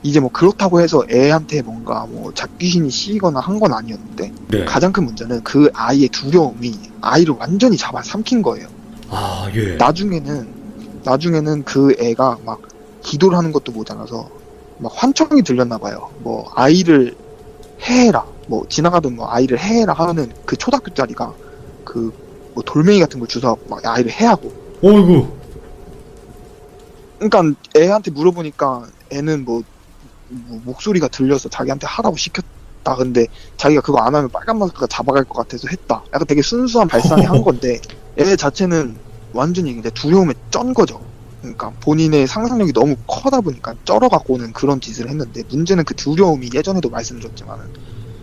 이제 뭐 그렇다고 해서 애한테 뭔가 뭐 잡귀신이 씌이거나 한 건 아니었는데 네. 가장 큰 문제는 그 아이의 두려움이 아이를 완전히 잡아삼킨 거예요. 아, 예. 나중에는 그 애가 막 기도를 하는 것도 모자라서 막 환청이 들렸나 봐요. 뭐 아이를 해해라. 뭐 지나가던 뭐 아이를 해해라 하는 그 초등학교짜리가 그 뭐 돌멩이 같은 걸 주워서 막 아이를 해하고. 어이구. 그러니까 애한테 물어보니까 애는 뭐 목소리가 들려서 자기한테 하라고 시켰다. 근데 자기가 그거 안 하면 빨간 마스크가 잡아갈 것 같아서 했다. 약간 되게 순수한 발상이 한 건데 애 자체는 완전히 이제 두려움에 쩐 거죠. 그러니까 본인의 상상력이 너무 커다 보니까 쩔어갖고는 그런 짓을 했는데 문제는 그 두려움이 예전에도 말씀드렸지만은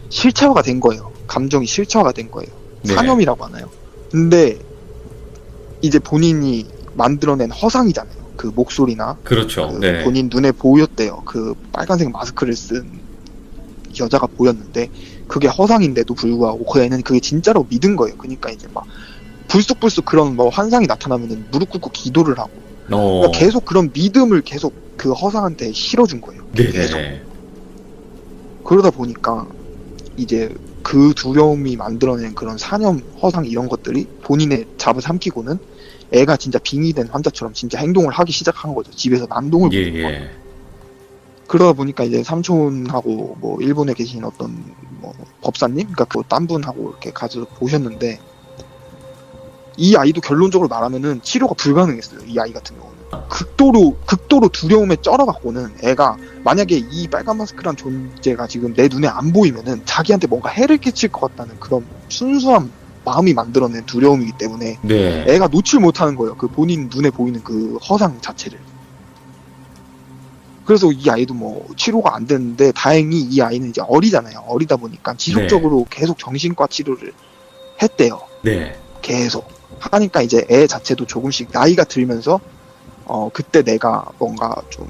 실체화가 된 거예요. 감정이 실체화가 된 거예요. 네. 사념이라고 하나요? 근데 이제 본인이 만들어낸 허상이잖아요. 그 목소리나 그렇죠. 그 네. 본인 눈에 보였대요. 그 빨간색 마스크를 쓴 여자가 보였는데 그게 허상인데도 불구하고 그 애는 그게 진짜로 믿은 거예요. 그러니까 이제 막 불쑥불쑥 그런 뭐 환상이 나타나면은 무릎 꿇고 기도를 하고 그러니까 계속 그런 믿음을 계속 그 허상한테 실어준 거예요. 계속. 네네. 그러다 보니까 이제 그 두려움이 만들어낸 그런 사념, 허상 이런 것들이 본인의 잡아삼키고는 애가 진짜 빙의된 환자처럼 진짜 행동을 하기 시작한 거죠. 집에서 난동을 부리는 예, 거예요. 예. 그러다 보니까 이제 삼촌하고 뭐 일본에 계신 어떤 뭐 법사님, 그러니까 그 딴 분하고 이렇게 가서 보셨는데 이 아이도 결론적으로 말하면은 치료가 불가능했어요. 이 아이 같은 경우는 극도로 두려움에 쩔어갖고는 애가 만약에 이 빨간 마스크란 존재가 지금 내 눈에 안 보이면은 자기한테 뭔가 해를 끼칠 것 같다는 그런 순수한 마음이 만들어낸 두려움이기 때문에 네. 애가 놓칠 못하는 거예요. 그 본인 눈에 보이는 그 허상 자체를. 그래서 이 아이도 뭐 치료가 안 됐는데 다행히 이 아이는 이제 어리잖아요. 어리다 보니까 지속적으로 계속 정신과 치료를 했대요. 네. 계속 하니까 이제 애 자체도 조금씩 나이가 들면서 그때 내가 뭔가 좀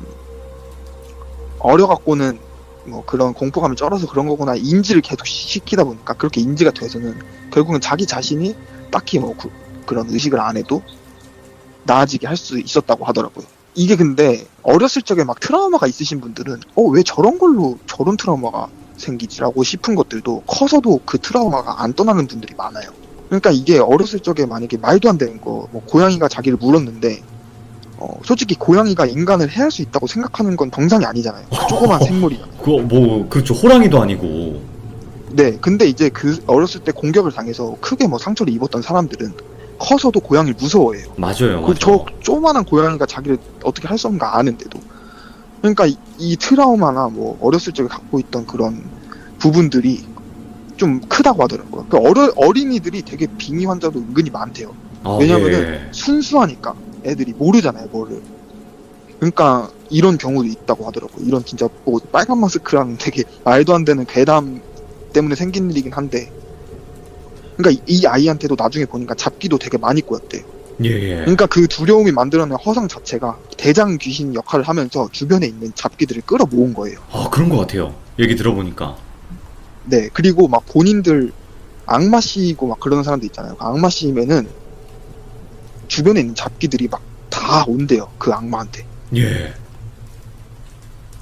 어려갖고는 뭐 그런 공포감을 쩔어서 그런 거구나 인지를 계속 시키다 보니까 그렇게 인지가 돼서는 결국은 자기 자신이 딱히 뭐 그런 의식을 안 해도 나아지게 할 수 있었다고 하더라고요. 이게 근데 어렸을 적에 막 트라우마가 있으신 분들은 왜 저런 걸로 저런 트라우마가 생기지라고 싶은 것들도 커서도 그 트라우마가 안 떠나는 분들이 많아요. 그러니까 이게 어렸을 적에 만약에 말도 안 되는 거, 뭐 고양이가 자기를 물었는데 솔직히 고양이가 인간을 해할 수 있다고 생각하는 건 정상이 아니잖아요. 그 조그만 생물이잖아요. 그거 뭐 그렇죠. 호랑이도 아니고. 네, 근데 이제 그 어렸을 때 공격을 당해서 크게 뭐 상처를 입었던 사람들은 커서도 고양이를 무서워해요. 맞아요. 그 저 조그만한 고양이가 자기를 어떻게 할 수 없는가 아는데도. 그러니까 이 트라우마나 뭐 어렸을 적에 갖고 있던 그런 부분들이 좀 크다고 하더라고요. 그 어린이들이 되게 빙의 환자도 은근히 많대요. 왜냐면은 예. 순수하니까 애들이 모르잖아요, 뭐를. 그러니까 이런 경우도 있다고 하더라고요. 이런 진짜 뭐 빨간 마스크랑 되게 말도 안 되는 괴담 때문에 생긴 일이긴 한데, 그러니까 이 아이한테도 나중에 보니까 잡기도 되게 많이 꼬였대요. 예. 그러니까 그 두려움이 만들어낸 허상 자체가 대장 귀신 역할을 하면서 주변에 있는 잡기들을 끌어모은 거예요. 그런 것 같아요. 얘기 들어보니까. 네, 그리고 막 본인들 악마 씌고 막 그러는 사람들 있잖아요. 그 악마 씌면은 주변에 있는 잡기들이 막 다 온대요. 그 악마한테. 예.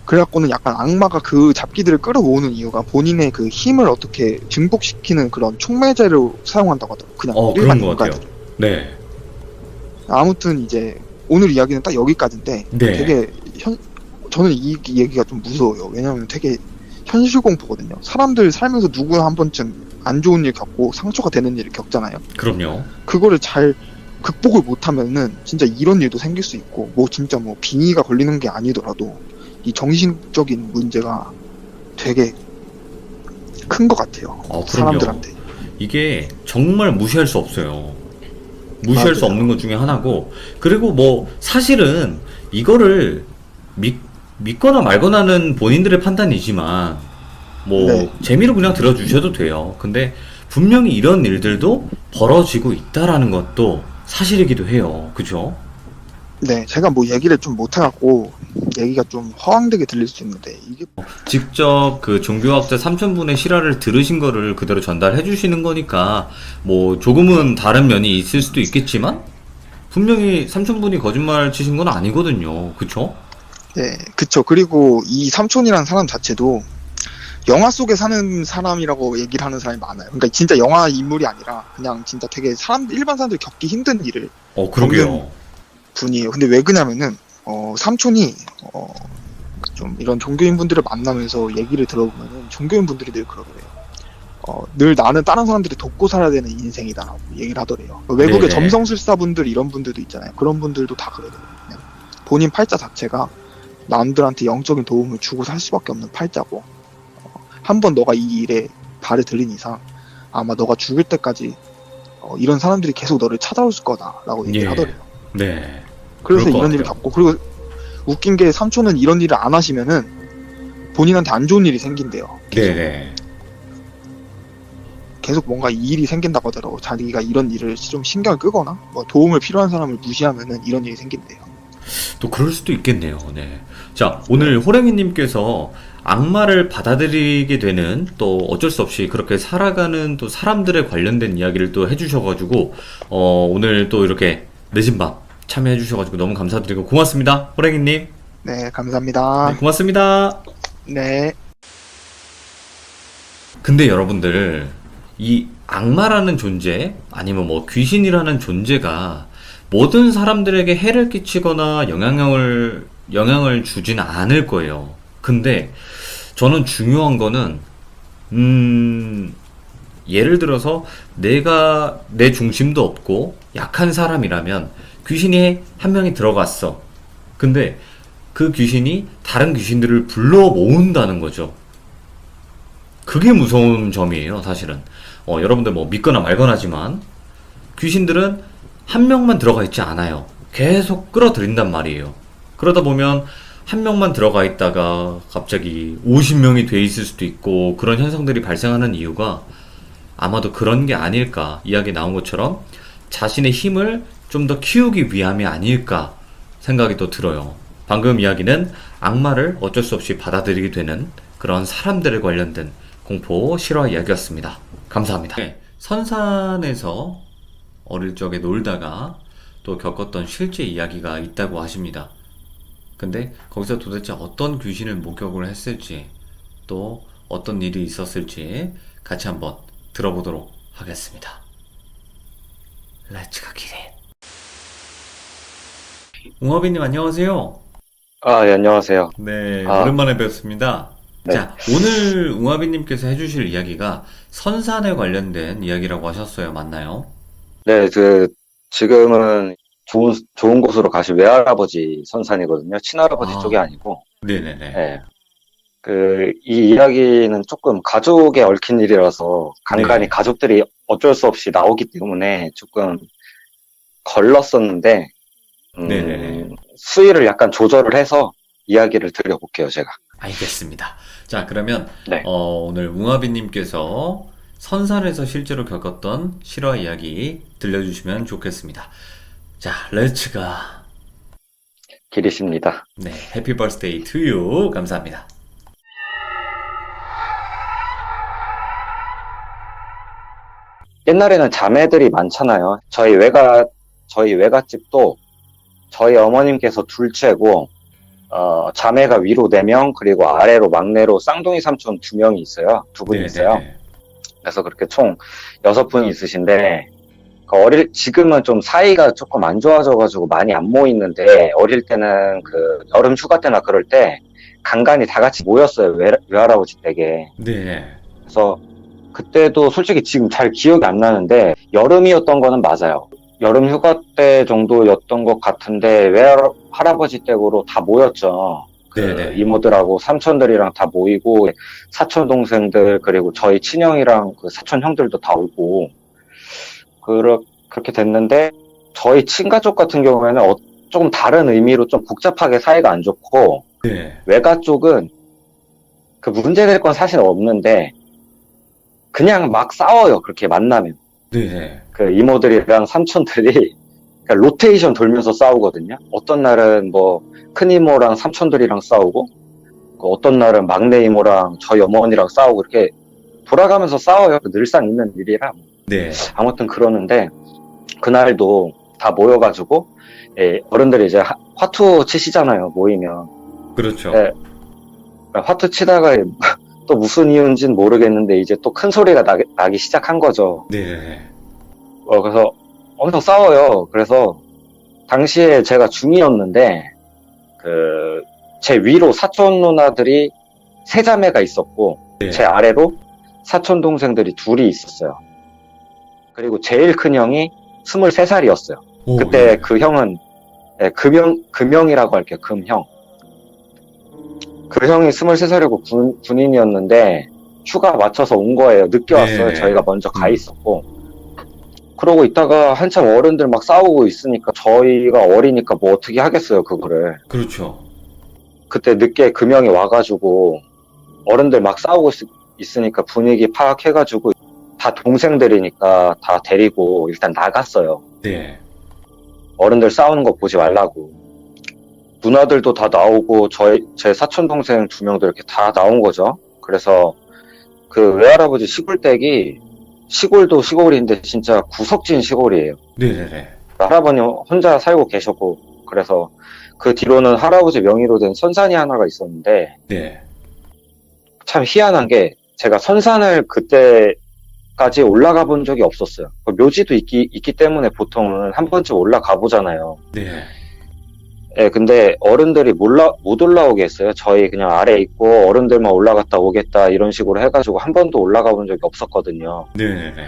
그래갖고는 약간 악마가 그 잡기들을 끌어모으는 이유가 본인의 그 힘을 어떻게 증폭시키는 그런 촉매제로 사용한다고 하더라고요. 그냥 일반 그런 것 같아요. 인간들. 네. 아무튼 이제 오늘 이야기는 딱 여기까지인데 네. 되게 저는 이 얘기가 좀 무서워요. 왜냐면 되게 현실 공포거든요. 사람들 살면서 누구나 한 번쯤 안 좋은 일 겪고 상처가 되는 일을 겪잖아요. 그럼요. 그거를 잘 극복을 못하면은 진짜 이런 일도 생길 수 있고 뭐 진짜 뭐 빙의가 걸리는 게 아니더라도 이 정신적인 문제가 되게 큰 것 같아요. 그럼요. 사람들한테. 이게 정말 무시할 수 없어요. 무시할 수 맞아요. 없는 것 중에 하나고, 그리고 뭐 사실은 이거를 믿거나 말거나는 본인들의 판단이지만 뭐 네. 재미로 그냥 들어주셔도 돼요. 근데 분명히 이런 일들도 벌어지고 있다라는 것도 사실이기도 해요. 그죠? 네, 제가 뭐 얘기를 좀 못해갖고 얘기가 좀 허황되게 들릴 수 있는데 이게 직접 그 종교학자 삼천분의 실화를 들으신 거를 그대로 전달해 주시는 거니까 뭐 조금은 다른 면이 있을 수도 있겠지만 분명히 삼천분이 거짓말 치신 건 아니거든요. 그쵸? 네, 그쵸. 그리고 이 삼촌이라는 사람 자체도 영화 속에 사는 사람이라고 얘기를 하는 사람이 많아요. 그러니까 진짜 영화 인물이 아니라 그냥 진짜 되게 일반 사람들이 겪기 힘든 일을 그러게요. 분이에요. 근데 왜 그러냐면은 삼촌이 좀 이런 종교인 분들을 만나면서 얘기를 들어보면은 종교인 분들이 늘 그러더래요. 늘 나는 다른 사람들이 돕고 살아야 되는 인생이다라고 얘기를 하더래요. 외국의 네네. 점성술사 분들 이런 분들도 있잖아요. 그런 분들도 다 그러더래요. 그냥 본인 팔자 자체가 남들한테 영적인 도움을 주고 살 수밖에 없는 팔자고 한번 너가 이 일에 발을 들인 이상 아마 너가 죽을 때까지 이런 사람들이 계속 너를 찾아올 거다라고 얘기를 예. 하더래요. 네. 그래서 그럴 것 이런 일을 같아요. 겪고 그리고 웃긴 게 삼촌은 이런 일을 안 하시면은 본인한테 안 좋은 일이 생긴대요. 네네. 계속 뭔가 이 일이 생긴다고 하더라고. 자기가 이런 일을 좀 신경을 끄거나 뭐 도움을 필요한 사람을 무시하면은 이런 일이 생긴대요. 또 그럴 수도 있겠네요. 네. 자, 오늘 호랭이님께서 악마를 받아들이게 되는 또 어쩔 수 없이 그렇게 살아가는 또 사람들에 관련된 이야기를 또 해주셔가지고 오늘 또 이렇게 늦은 밤 참여해주셔가지고 너무 감사드리고 고맙습니다. 호랭이님. 네, 네, 감사합니다. 고맙습니다. 네. 근데 여러분들, 이 악마라는 존재, 아니면 뭐 귀신이라는 존재가 모든 사람들에게 해를 끼치거나 영향을 주진 않을 거예요. 근데 저는 중요한 거는, 예를 들어서 내가 내 중심도 없고 약한 사람이라면 귀신이 한 명이 들어갔어. 근데 그 귀신이 다른 귀신들을 불러 모은다는 거죠. 그게 무서운 점이에요, 사실은. 여러분들 뭐 믿거나 말거나지만 귀신들은 한 명만 들어가 있지 않아요. 계속 끌어들인단 말이에요. 그러다 보면 한 명만 들어가 있다가 갑자기 50명이 돼 있을 수도 있고 그런 현상들이 발생하는 이유가 아마도 그런 게 아닐까. 이야기 나온 것처럼 자신의 힘을 좀 더 키우기 위함이 아닐까 생각이 또 들어요. 방금 이야기는 악마를 어쩔 수 없이 받아들이게 되는 그런 사람들에 관련된 공포 실화 이야기였습니다. 감사합니다. 네, 선산에서 어릴 적에 놀다가 또 겪었던 실제 이야기가 있다고 하십니다. 근데 거기서 도대체 어떤 귀신을 목격을 했을지 또 어떤 일이 있었을지 같이 한번 들어보도록 하겠습니다. Let's go get it. 웅어비님 안녕하세요. 예, 안녕하세요. 네, 아, 오랜만에 뵙습니다. 네. 자, 오늘 웅아비님께서 해주실 이야기가 선산에 관련된 이야기라고 하셨어요. 맞나요? 네, 지금은 좋은 곳으로 가실 외할아버지 선산이거든요. 친할아버지 쪽이 아, 아니고, 네네네. 예. 이 이야기는 조금 가족에 얽힌 일이라서 간간히 네. 가족들이 어쩔 수 없이 나오기 때문에 조금 걸렀었는데, 네네네. 수위를 약간 조절을 해서 이야기를 드려볼게요, 제가. 알겠습니다. 자, 그러면 네. 오늘 웅아비님께서 선산에서 실제로 겪었던 실화 이야기 들려주시면 좋겠습니다. 자, 렛츠가. 길이십니다. 네, 해피 버스데이 투 유. 감사합니다. 옛날에는 자매들이 많잖아요. 저희 외갓집도 저희 어머님께서 둘째고, 자매가 위로 4명, 그리고 아래로 막내로 쌍둥이 삼촌 2명이 있어요. 2분이 있어요. 네네. 그래서 그렇게 총 6분이 있으신데, 지금은 좀 사이가 조금 안 좋아져가지고 많이 안 모이는데, 어릴 때는 그 여름 휴가 때나 그럴 때 간간히 다 같이 모였어요. 외할아버지 댁에. 네. 그래서 그때도 솔직히 지금 잘 기억이 안 나는데, 여름이었던 거는 맞아요. 여름 휴가 때 정도였던 것 같은데, 외할아버지 댁으로 다 모였죠. 그 네네. 이모들하고 삼촌들이랑 다 모이고, 사촌 동생들, 그리고 저희 친형이랑 그 사촌 형들도 다 오고, 그렇게 됐는데, 저희 친가족 같은 경우에는 조금 다른 의미로 좀 복잡하게 사이가 안 좋고, 네. 외가 쪽은 그 문제될 건 사실 없는데, 그냥 막 싸워요. 그렇게 만나면. 네. 그 이모들이랑 삼촌들이 그러니까 로테이션 돌면서 싸우거든요. 어떤 날은 뭐 큰 이모랑 삼촌들이랑 싸우고, 어떤 날은 막내 이모랑 저희 어머니랑 싸우고, 이렇게 돌아가면서 싸워요. 늘상 있는 일이라. 네. 아무튼 그러는데, 그날도 다 모여가지고, 어른들이 이제 화투 치시잖아요, 모이면. 그렇죠. 예, 화투 치다가 또 무슨 이유인지는 모르겠는데, 이제 또 큰 소리가 나기 시작한 거죠. 네. 그래서 엄청 싸워요. 그래서 당시에 제가 중2였는데, 제 위로 사촌 누나들이 3자매가 있었고, 네. 제 아래로 사촌 동생들이 2이 있었어요. 그리고 제일 큰 형이 23살이었어요. 오, 그때 예. 그 형은, 금형이라고 할게요, 금형. 그 형이 23살이고 군인이었는데, 휴가 맞춰서 온 거예요. 늦게 왔어요. 네. 저희가 먼저 가 있었고. 그러고 있다가 한참 어른들 막 싸우고 있으니까 저희가 어리니까 뭐 어떻게 하겠어요, 그거를. 그렇죠. 그때 늦게 금형이 와가지고 어른들 막 싸우고 있으니까 분위기 파악해가지고 다 동생들이니까 다 데리고 일단 나갔어요. 네. 어른들 싸우는 거 보지 말라고. 누나들도 다 나오고 제 사촌 동생 2명도 이렇게 다 나온 거죠. 그래서 그 외할아버지 시골댁이 시골도 시골인데 진짜 구석진 시골이에요. 네네네. 할아버님 혼자 살고 계셨고, 그래서 그 뒤로는 할아버지 명의로 된 선산이 하나가 있었는데, 네. 참 희한한 게 제가 선산을 그때까지 올라가 본 적이 없었어요. 그 묘지도 있기 때문에 보통은 한 번쯤 올라가 보잖아요. 네. 예, 근데 어른들이 못 올라오게 했어요. 저희 그냥 아래에 있고 어른들만 올라갔다 오겠다 이런 식으로 해가지고 한 번도 올라가 본 적이 없었거든요. 네네네.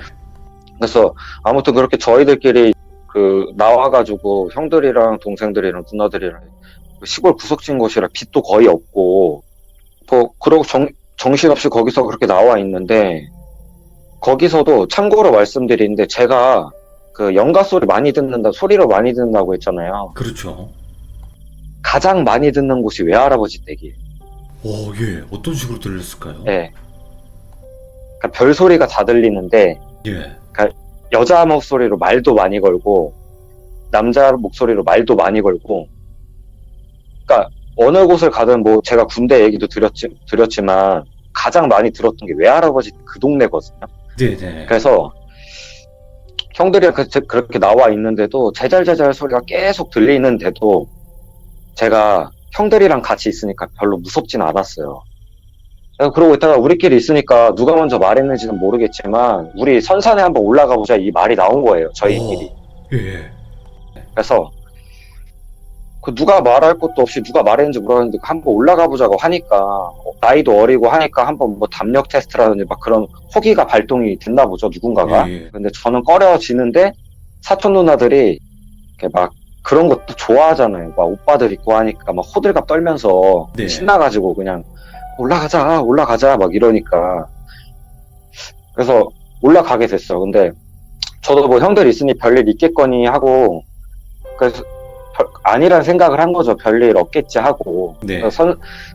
그래서 아무튼 그렇게 저희들끼리 나와가지고 형들이랑 동생들이랑 누나들이랑 시골 구석진 곳이라 빛도 거의 없고, 그러고 정신없이 거기서 그렇게 나와 있는데, 거기서도 참고로 말씀드리는데, 제가 그 연가 소리로 많이 듣는다고 했잖아요. 그렇죠. 가장 많이 듣는 곳이 외할아버지 댁이에요. 오, 예. 어떤 식으로 들렸을까요? 예. 그러니까 별 소리가 다 들리는데, 예. 여자 목소리로 말도 많이 걸고, 남자 목소리로 말도 많이 걸고, 그러니까 어느 곳을 가든 뭐 제가 군대 얘기도 드렸지만 가장 많이 들었던 게 외할아버지 그 동네거든요. 네네. 그래서 형들이랑 그렇게 나와 있는데도 제잘제잘 소리가 계속 들리는데도 제가 형들이랑 같이 있으니까 별로 무섭진 않았어요. 그러고 있다가 우리끼리 있으니까 누가 먼저 말했는지는 모르겠지만 우리 선산에 한번 올라가 보자 이 말이 나온 거예요. 저희끼리. 예. 그래서 누가 말할 것도 없이 누가 말했는지 모르겠는데 한번 올라가 보자고 하니까, 나이도 어리고 하니까 한번 뭐 담력 테스트라든지 막 그런 호기가 발동이 됐나 보죠, 누군가가. 예. 근데 저는 꺼려지는데 사촌 누나들이 이렇게 막 그런 것도 좋아하잖아요. 막 오빠들 있고 하니까 막 호들갑 떨면서 네. 신나가지고 그냥 올라가자 막 이러니까. 그래서 올라가게 됐어요. 근데 저도 뭐 형들 있으니 별일 있겠거니 하고, 그래서 아니란 생각을 한 거죠. 별일 없겠지 하고. 네.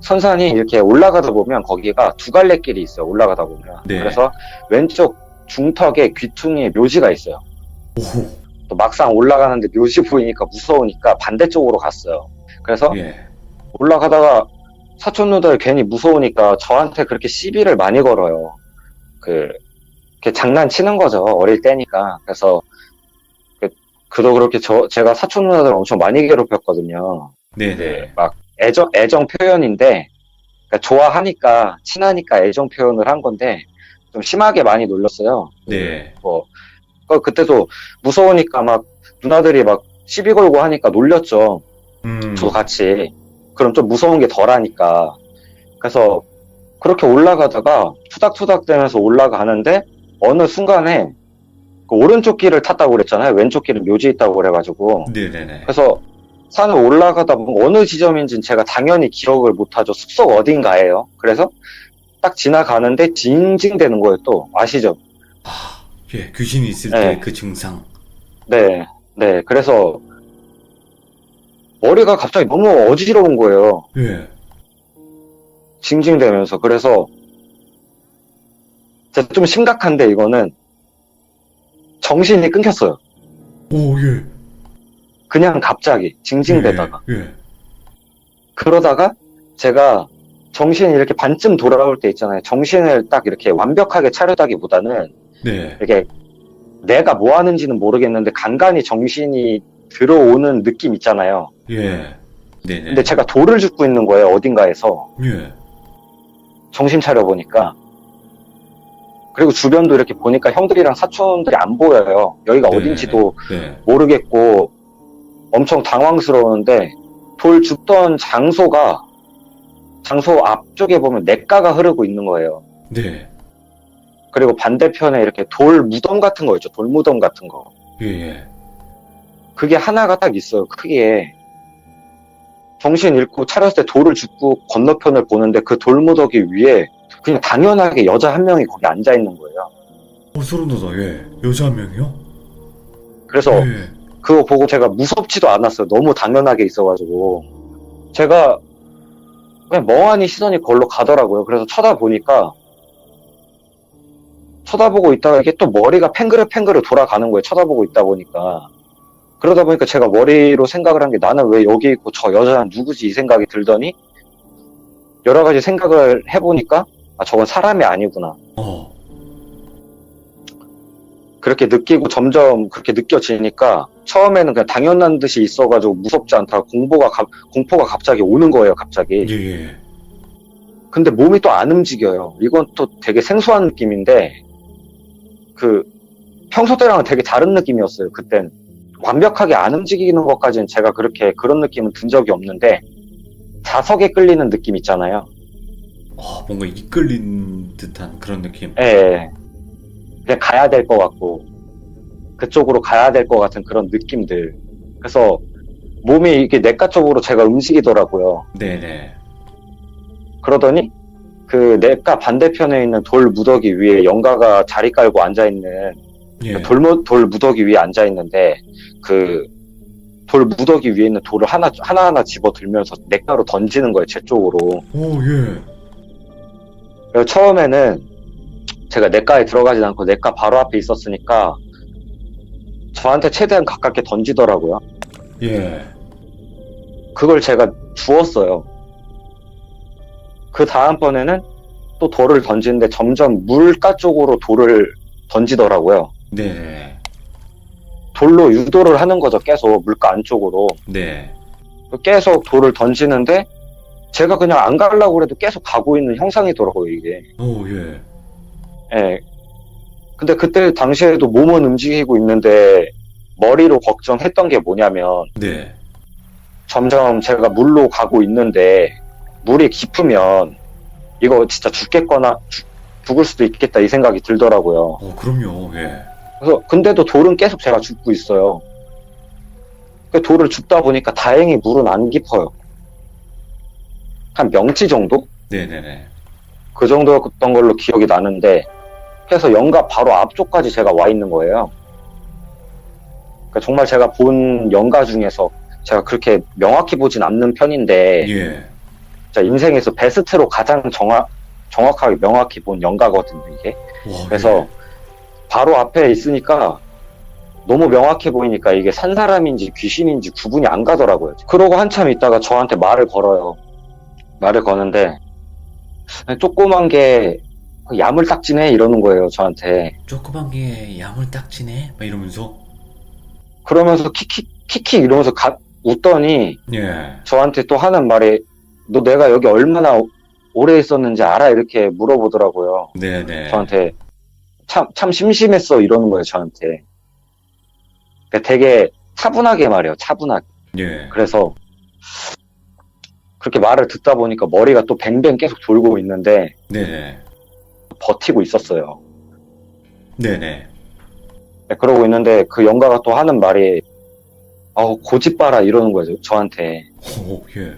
선산이 이렇게 올라가다 보면 거기가 2갈래길이 있어요. 올라가다 보면. 네. 그래서 왼쪽 중턱에 귀퉁이에 묘지가 있어요. 오. 또 막상 올라가는데 묘지 보이니까 무서우니까 반대쪽으로 갔어요. 그래서 예. 올라가다가 사촌 누나들 괜히 무서우니까 저한테 그렇게 시비를 많이 걸어요. 이렇게 장난치는 거죠. 어릴 때니까. 그래서 그도 그렇게 제가 사촌 누나들 엄청 많이 괴롭혔거든요. 네네. 막 애정 표현인데, 그러니까 좋아하니까, 친하니까 애정 표현을 한 건데, 좀 심하게 많이 놀렸어요. 네. 그때도 무서우니까 막 누나들이 막 시비 걸고 하니까 놀렸죠. 저도 같이. 그럼 좀 무서운 게 덜하니까. 그래서 그렇게 올라가다가 투닥투닥 되면서 올라가는데 어느 순간에 그 오른쪽 길을 탔다고 그랬잖아요. 왼쪽 길은 묘지 있다고 그래가지고. 네네네. 그래서 산을 올라가다 보면 어느 지점인지는 제가 당연히 기억을 못하죠. 숲속 어딘가예요. 그래서 딱 지나가는데 징징대는 거예요. 또 아시죠? 예, 귀신이 있을 네. 때 그 증상. 네. 그래서 머리가 갑자기 너무 어지러운 거예요. 예. 징징대면서. 그래서 진짜 좀 심각한데 이거는 정신이 끊겼어요. 오, 예. 그냥 갑자기 징징대다가. 예. 그러다가 제가 정신이 이렇게 반쯤 돌아올 때 있잖아요. 정신을 딱 이렇게 완벽하게 차려다기보다는 네. 이렇게 내가 뭐 하는지는 모르겠는데 간간히 정신이 들어오는 느낌 있잖아요. 예. 네네. 근데 제가 돌을 줍고 있는 거예요. 어딘가에서. 예. 정신 차려보니까. 그리고 주변도 이렇게 보니까 형들이랑 사촌들이 안 보여요. 여기가 네. 어딘지도 네. 모르겠고 엄청 당황스러웠는데 돌 줍던 장소 앞쪽에 보면 냇가가 흐르고 있는 거예요. 네. 그리고 반대편에 이렇게 돌 무덤 같은 거 있죠. 돌 무덤 같은 거. 예, 예. 그게 하나가 딱 있어요. 크기에. 정신 잃고 차렸을 때 돌을 줍고 건너편을 보는데 그 돌무더기 위에 그냥 당연하게 여자 한 명이 거기 앉아 있는 거예요. 소름 돋아. 예. 여자 한 명이요? 그래서 예. 그거 보고 제가 무섭지도 않았어요. 너무 당연하게 있어가지고. 제가 그냥 멍하니 시선이 걸로 가더라고요. 그래서 쳐다보고 있다가 이게 또 머리가 팽그르팽그르 돌아가는 거예요. 쳐다보고 있다 보니까. 그러다 보니까 제가 머리로 생각을 한 게 나는 왜 여기 있고 저 여자는 누구지 이 생각이 들더니 여러 가지 생각을 해보니까 저건 사람이 아니구나. 그렇게 느끼고 점점 그렇게 느껴지니까 처음에는 그냥 당연한 듯이 있어가지고 무섭지 않다가 공포가 갑자기 오는 거예요. 갑자기. 예, 예. 근데 몸이 또 안 움직여요. 이건 또 되게 생소한 느낌인데 평소 때랑은 되게 다른 느낌이었어요. 그땐 완벽하게 안 움직이는 것까지는 제가 그런 느낌은 든 적이 없는데 자석에 끌리는 느낌 있잖아요. 뭔가 이끌린 듯한 그런 느낌. 예. 그냥 가야 될 것 같고 그쪽으로 가야 될 것 같은 그런 느낌들. 그래서 몸이 이게 냇가 쪽으로 제가 움직이더라고요. 네네. 그러더니 그 냇가 반대편에 있는 돌 무더기 위에 영가가 자리 깔고 앉아있는 예. 돌 무더기 위에 앉아있는데 그 돌 무더기 위에 있는 돌을 하나하나 집어 들면서 냇가로 던지는 거예요. 제 쪽으로. 오, 예. 그래서 처음에는 제가 냇가에 들어가진 않고 냇가 바로 앞에 있었으니까 저한테 최대한 가깝게 던지더라고요. 예. 그걸 제가 주웠어요. 그 다음번에는 또 돌을 던지는데 점점 물가 쪽으로 돌을 던지더라고요. 네. 돌로 유도를 하는 거죠. 계속 물가 안쪽으로. 네. 계속 돌을 던지는데 제가 그냥 안 가려고 해도 계속 가고 있는 형상이더라고요. 이게. 오, 예. 예. 근데 그때 당시에도 몸은 움직이고 있는데 머리로 걱정했던 게 뭐냐면 네. 점점 제가 물로 가고 있는데 물이 깊으면 이거 진짜 죽겠거나 죽을 수도 있겠다 이 생각이 들더라고요. 그럼요. 예. 그래서 근데도 돌은 계속 제가 줍고 있어요. 그 돌을 줍다 보니까 다행히 물은 안 깊어요. 한 명치 정도? 네네네. 그 정도였던 걸로 기억이 나는데 그래서 영가 바로 앞쪽까지 제가 와 있는 거예요. 그러니까 정말 제가 본 영가 중에서 제가 그렇게 명확히 보진 않는 편인데 예. 진짜 인생에서 베스트로 가장 정확하게 명확히 본 영가거든요, 이게. 와, 그래서 예. 바로 앞에 있으니까 너무 명확해 보이니까 이게 산 사람인지 귀신인지 구분이 안 가더라고요. 그러고 한참 있다가 저한테 말을 걸어요. 말을 거는데 조그만 게 야물딱지네 이러는 거예요, 저한테. 조그만 게 야물딱지네? 막 이러면서. 그러면서 킥킥 이러면서 웃더니 예. 저한테 또 하는 말이 너 내가 여기 얼마나 오래 있었는지 알아? 이렇게 물어보더라고요. 네네. 저한테 참 심심했어 이러는 거예요, 저한테. 그러니까 되게 차분하게 말해요, 차분하게. 예. 그래서 그렇게 말을 듣다 보니까 머리가 또 뱅뱅 계속 돌고 있는데 네네. 버티고 있었어요. 네네. 네, 그러고 있는데 그 영가가 또 하는 말이 고집 봐라 이러는 거예요, 저한테. 오, 예.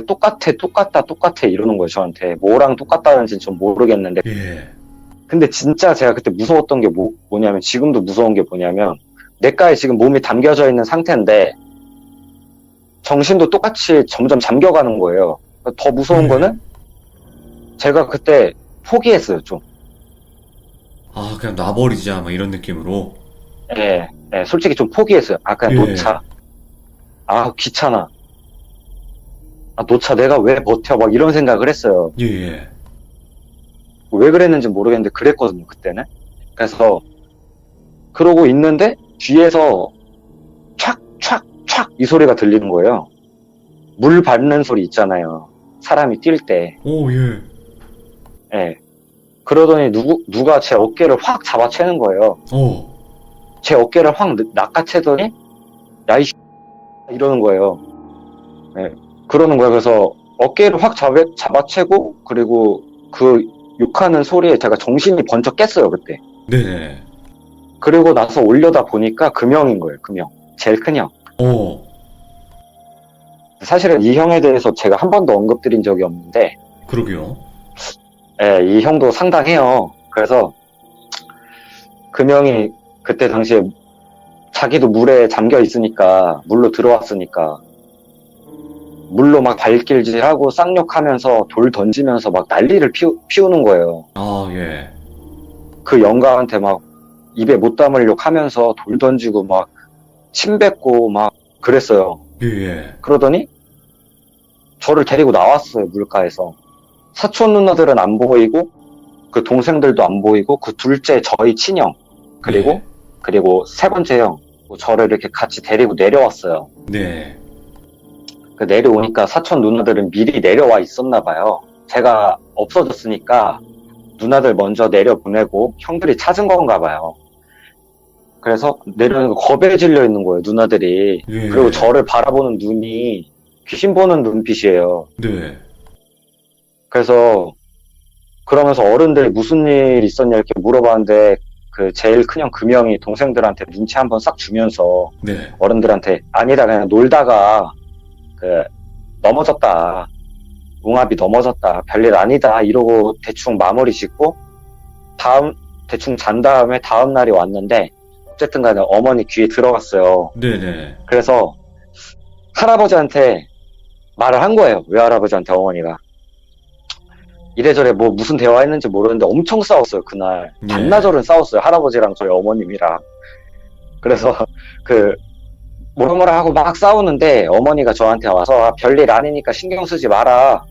똑같아 이러는 거예요, 저한테. 뭐랑 똑같다는지는 좀 모르겠는데. 예. 근데 진짜 제가 그때 무서웠던 게 뭐냐면, 지금도 무서운 게 뭐냐면, 냇가에 지금 몸이 담겨져 있는 상태인데, 정신도 똑같이 점점 잠겨가는 거예요. 더 무서운 거는, 제가 그때 포기했어요, 좀. 아, 그냥 놔버리자, 막 이런 느낌으로. 예, 솔직히 좀 포기했어요. 그냥 예. 놓자. 귀찮아. 놓자, 내가 왜 버텨? 막 이런 생각을 했어요. 예, 예. 왜 그랬는지 모르겠는데 그랬거든요, 그때는. 그래서 그러고 있는데 뒤에서 촥촥촥 이 소리가 들리는 거예요. 물 밟는 소리 있잖아요, 사람이 뛸 때. 오, 예. 예. 그러더니 누가 제 어깨를 확 잡아채는 거예요. 오. 제 어깨를 확 낚아채더니 야, 이러는 거예요. 예. 그러는 거예요. 그래서 어깨를 확 잡아채고, 그리고 그 욕하는 소리에 제가 정신이 번쩍 깼어요, 그때. 네네. 그리고 나서 올려다 보니까 금형인 거예요, 금형. 제일 큰 형. 오. 사실은 이 형에 대해서 제가 한 번도 언급드린 적이 없는데, 그러게요. 예, 이 형도 상당해요. 그래서 금형이 그때 당시에 자기도 물에 잠겨 있으니까, 물로 들어왔으니까, 물로 막 발길질하고 쌍욕하면서 돌 던지면서 막 난리를 피우는 거예요. 아, 예. 그 영가한테 막 입에 못 담을 욕 하면서 돌 던지고 막 침 뱉고 막 그랬어요. 예, 예. 그러더니 저를 데리고 나왔어요, 물가에서. 사촌 누나들은 안 보이고, 그 동생들도 안 보이고, 그 둘째 저희 친형, 네. 그리고 세 번째 형, 저를 이렇게 같이 데리고 내려왔어요. 네. 그 내려오니까 사촌 누나들은 미리 내려와 있었나 봐요. 제가 없어졌으니까 누나들 먼저 내려보내고 형들이 찾은 건가 봐요. 그래서 내려오니까 겁에 질려 있는 거예요, 누나들이. 예. 그리고 저를 바라보는 눈이 귀신 보는 눈빛이에요. 네. 그래서 그러면서 어른들이 무슨 일 있었냐 이렇게 물어봤는데, 그 제일 큰형 금형이 동생들한테 눈치 한번 싹 주면서 네. 어른들한테 아니다, 그냥 놀다가 넘어졌다, 웅압이 넘어졌다, 별일 아니다 이러고 대충 마무리 짓고 대충 잔 다음에 다음 날이 왔는데, 어쨌든 간에 어머니 귀에 들어갔어요. 네네. 그래서 할아버지한테 말을 한 거예요. 외할아버지한테 어머니가 이래저래 뭐 무슨 대화했는지 모르는데 엄청 싸웠어요, 그날. 예. 반나절은 싸웠어요, 할아버지랑 저희 어머님이랑. 그래서 뭐라 하고 막 싸우는데 어머니가 저한테 와서 별일 아니니까 신경 쓰지 마라,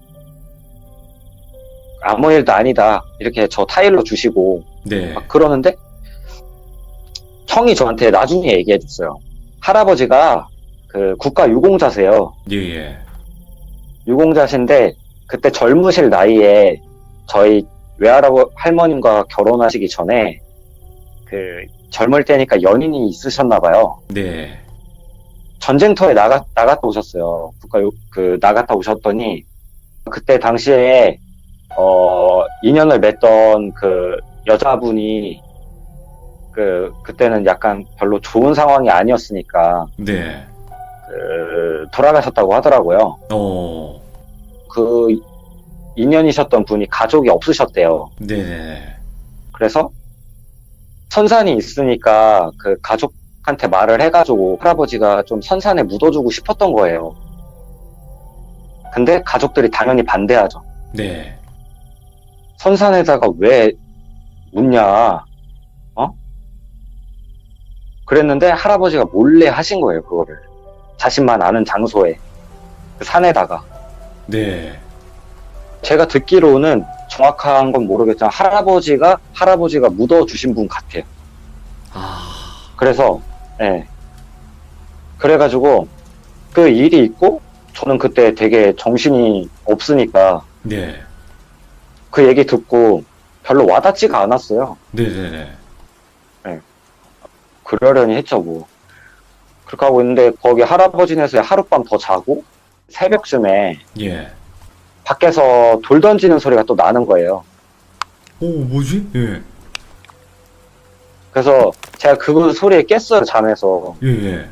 아무 일도 아니다 이렇게 저 타일로 주시고 네. 막 그러는데, 형이 저한테 나중에 얘기해 줬어요. 할아버지가 그 국가 유공자세요. 예, 예. 유공자신데 그때 젊으실 나이에 저희 할머님과 결혼하시기 전에 그 젊을 때니까 연인이 있으셨나 봐요. 네. 전쟁터에 나갔다 오셨어요. 나갔다 오셨더니 그때 당시에 인연을 맺던 그 여자분이 그때는 약간 별로 좋은 상황이 아니었으니까 네. 돌아가셨다고 하더라고요. 그 인연이셨던 분이 가족이 없으셨대요. 네네. 그래서 선산이 있으니까 그 가족한테 말을 해가지고 할아버지가 좀 선산에 묻어주고 싶었던 거예요. 근데 가족들이 당연히 반대하죠. 네. 선산에다가 왜 묻냐, 그랬는데 할아버지가 몰래 하신 거예요, 그거를. 자신만 아는 장소에, 그 산에다가. 네. 제가 듣기로는 정확한 건 모르겠지만 할아버지가 묻어주신 분 같아요. 아, 그래서 예. 그래가지고 그 일이 있고 저는 그때 되게 정신이 없으니까 네. 그 얘기 듣고 별로 와닿지가 않았어요. 네네네. 그러려니 했죠 뭐. 그렇게 하고 있는데 거기 할아버지네서 하룻밤 더 자고 새벽쯤에 예. 밖에서 돌 던지는 소리가 또 나는 거예요. 오, 뭐지? 예. 그래서 제가 그 소리에 깼어요, 잠에서. 예, 예.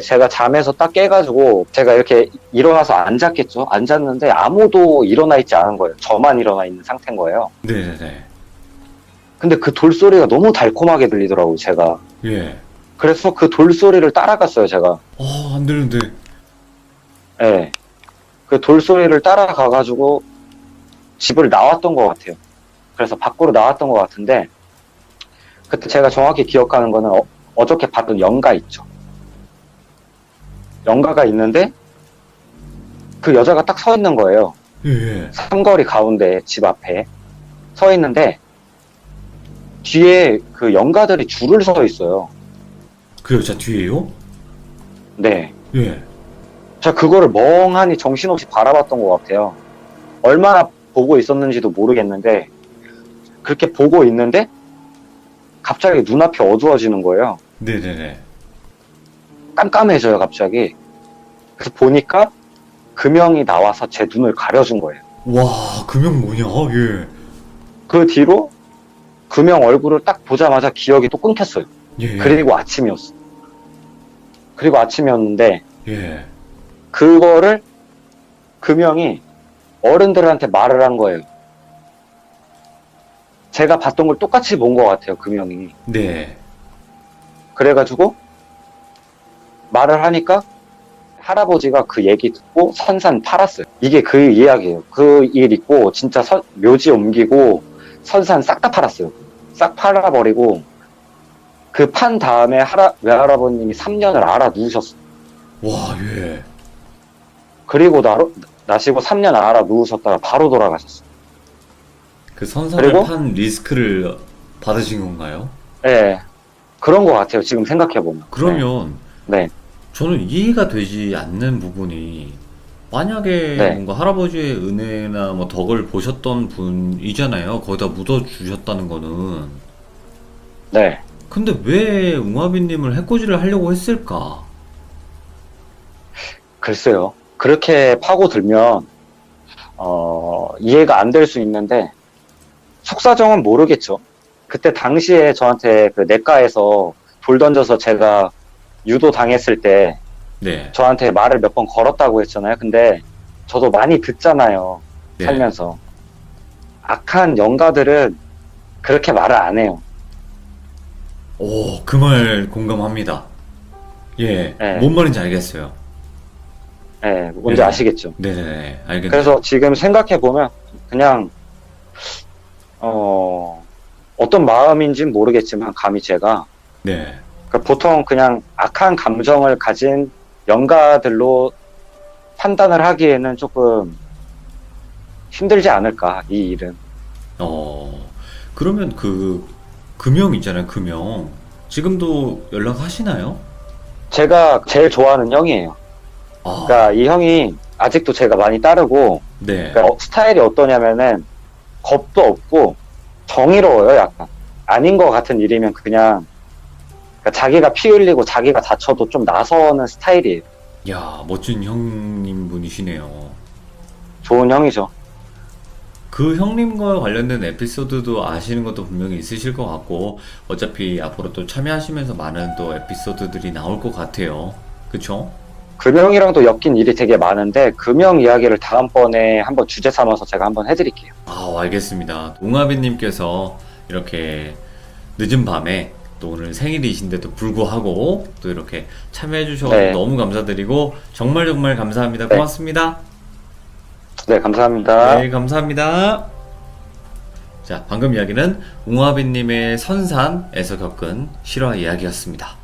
제가 잠에서 딱 깨가지고 제가 이렇게 일어나서 앉았겠죠. 앉았는데 아무도 일어나 있지 않은 거예요. 저만 일어나 있는 상태인 거예요. 네네네. 근데 그 돌소리가 너무 달콤하게 들리더라고요, 제가. 예. 그래서 그 돌소리를 따라갔어요, 제가. 안 되는데. 예. 그 돌소리를 따라가가지고 집을 나왔던 것 같아요. 그래서 밖으로 나왔던 것 같은데, 그때 제가 정확히 기억하는 거는 어저께 봤던 연가 있죠. 연가가 있는데, 그 여자가 딱 서 있는 거예요. 예, 예. 삼거리 가운데 집 앞에 서 있는데, 뒤에 그 연가들이 줄을 서 있어요. 그 여자 뒤에요? 네. 예. 제가 그거를 멍하니 정신없이 바라봤던 것 같아요. 얼마나 보고 있었는지도 모르겠는데, 그렇게 보고 있는데, 갑자기 눈앞이 어두워지는 거예요. 네네네. 깜깜해져요, 갑자기. 그래서 보니까 금형이 나와서 제 눈을 가려준 거예요. 와, 금형 뭐냐? 예. 그 뒤로 금형 얼굴을 딱 보자마자 기억이 또 끊겼어요. 예. 그리고 아침이었어. 그리고 아침이었는데, 예. 그거를 금형이 어른들한테 말을 한 거예요. 제가 봤던 걸 똑같이 본 것 같아요, 금형이. 네. 그래가지고 말을 하니까 할아버지가 그 얘기 듣고 선산 팔았어요. 이게 그 이야기예요. 그 일 있고 진짜 묘지 옮기고 선산 싹 다 팔았어요. 싹 팔아버리고 그 판 다음에 외할아버님이 3년을 알아 누우셨어요. 와, 예. 그리고 나시고 3년 알아 누우셨다가 바로 돌아가셨어요. 그 선산을 그리고? 판 리스크를 받으신 건가요? 네, 그런 것 같아요. 지금 생각해보면. 그러면 네. 저는 이해가 되지 않는 부분이 만약에 네. 뭔가 할아버지의 은혜나 뭐 덕을 보셨던 분이잖아요. 거기다 묻어주셨다는 거는. 네. 근데 왜 웅하빈님을 해코지를 하려고 했을까? 글쎄요. 그렇게 파고들면 이해가 안 될 수 있는데 속사정은 모르겠죠. 그때 당시에 저한테 그 내과에서 돌 던져서 제가 유도 당했을 때 네. 저한테 말을 몇 번 걸었다고 했잖아요. 근데 저도 많이 듣잖아요. 네. 살면서. 악한 영가들은 그렇게 말을 안 해요. 오, 그 말 공감합니다. 예. 네. 뭔 말인지 알겠어요. 네, 뭔지 네. 아시겠죠. 네네네. 알겠네요. 그래서 지금 생각해보면 그냥 어떤 마음인지는 모르겠지만 감히 제가 네. 그러니까 보통 그냥 악한 감정을 가진 영가들로 판단을 하기에는 조금 힘들지 않을까, 이 일은. 그러면 그 금형 있잖아요. 금형. 지금도 연락하시나요? 제가 제일 좋아하는 형이에요. 아, 그러니까 이 형이 아직도 제가 많이 따르고 네. 그러니까 스타일이 어떠냐면은 겁도 없고 정의로워요, 약간. 아닌 것 같은 일이면 그냥 그러니까 자기가 피 흘리고 자기가 다쳐도 좀 나서는 스타일이에요. 야, 멋진 형님 분이시네요. 좋은 형이죠. 그 형님과 관련된 에피소드도 아시는 것도 분명히 있으실 것 같고, 어차피 앞으로 또 참여하시면서 많은 또 에피소드들이 나올 것 같아요. 그쵸? 금형이랑도 엮인 일이 되게 많은데 금형 이야기를 다음번에 한번 주제 삼아서 제가 한번 해드릴게요. 알겠습니다. 웅하빈님께서 이렇게 늦은 밤에 또 오늘 생일이신데도 불구하고 또 이렇게 참여해주셔서 네. 너무 감사드리고, 정말 정말 감사합니다. 네. 고맙습니다. 네, 감사합니다. 네, 감사합니다. 자, 방금 이야기는 웅하빈님의 선산에서 겪은 실화 이야기였습니다.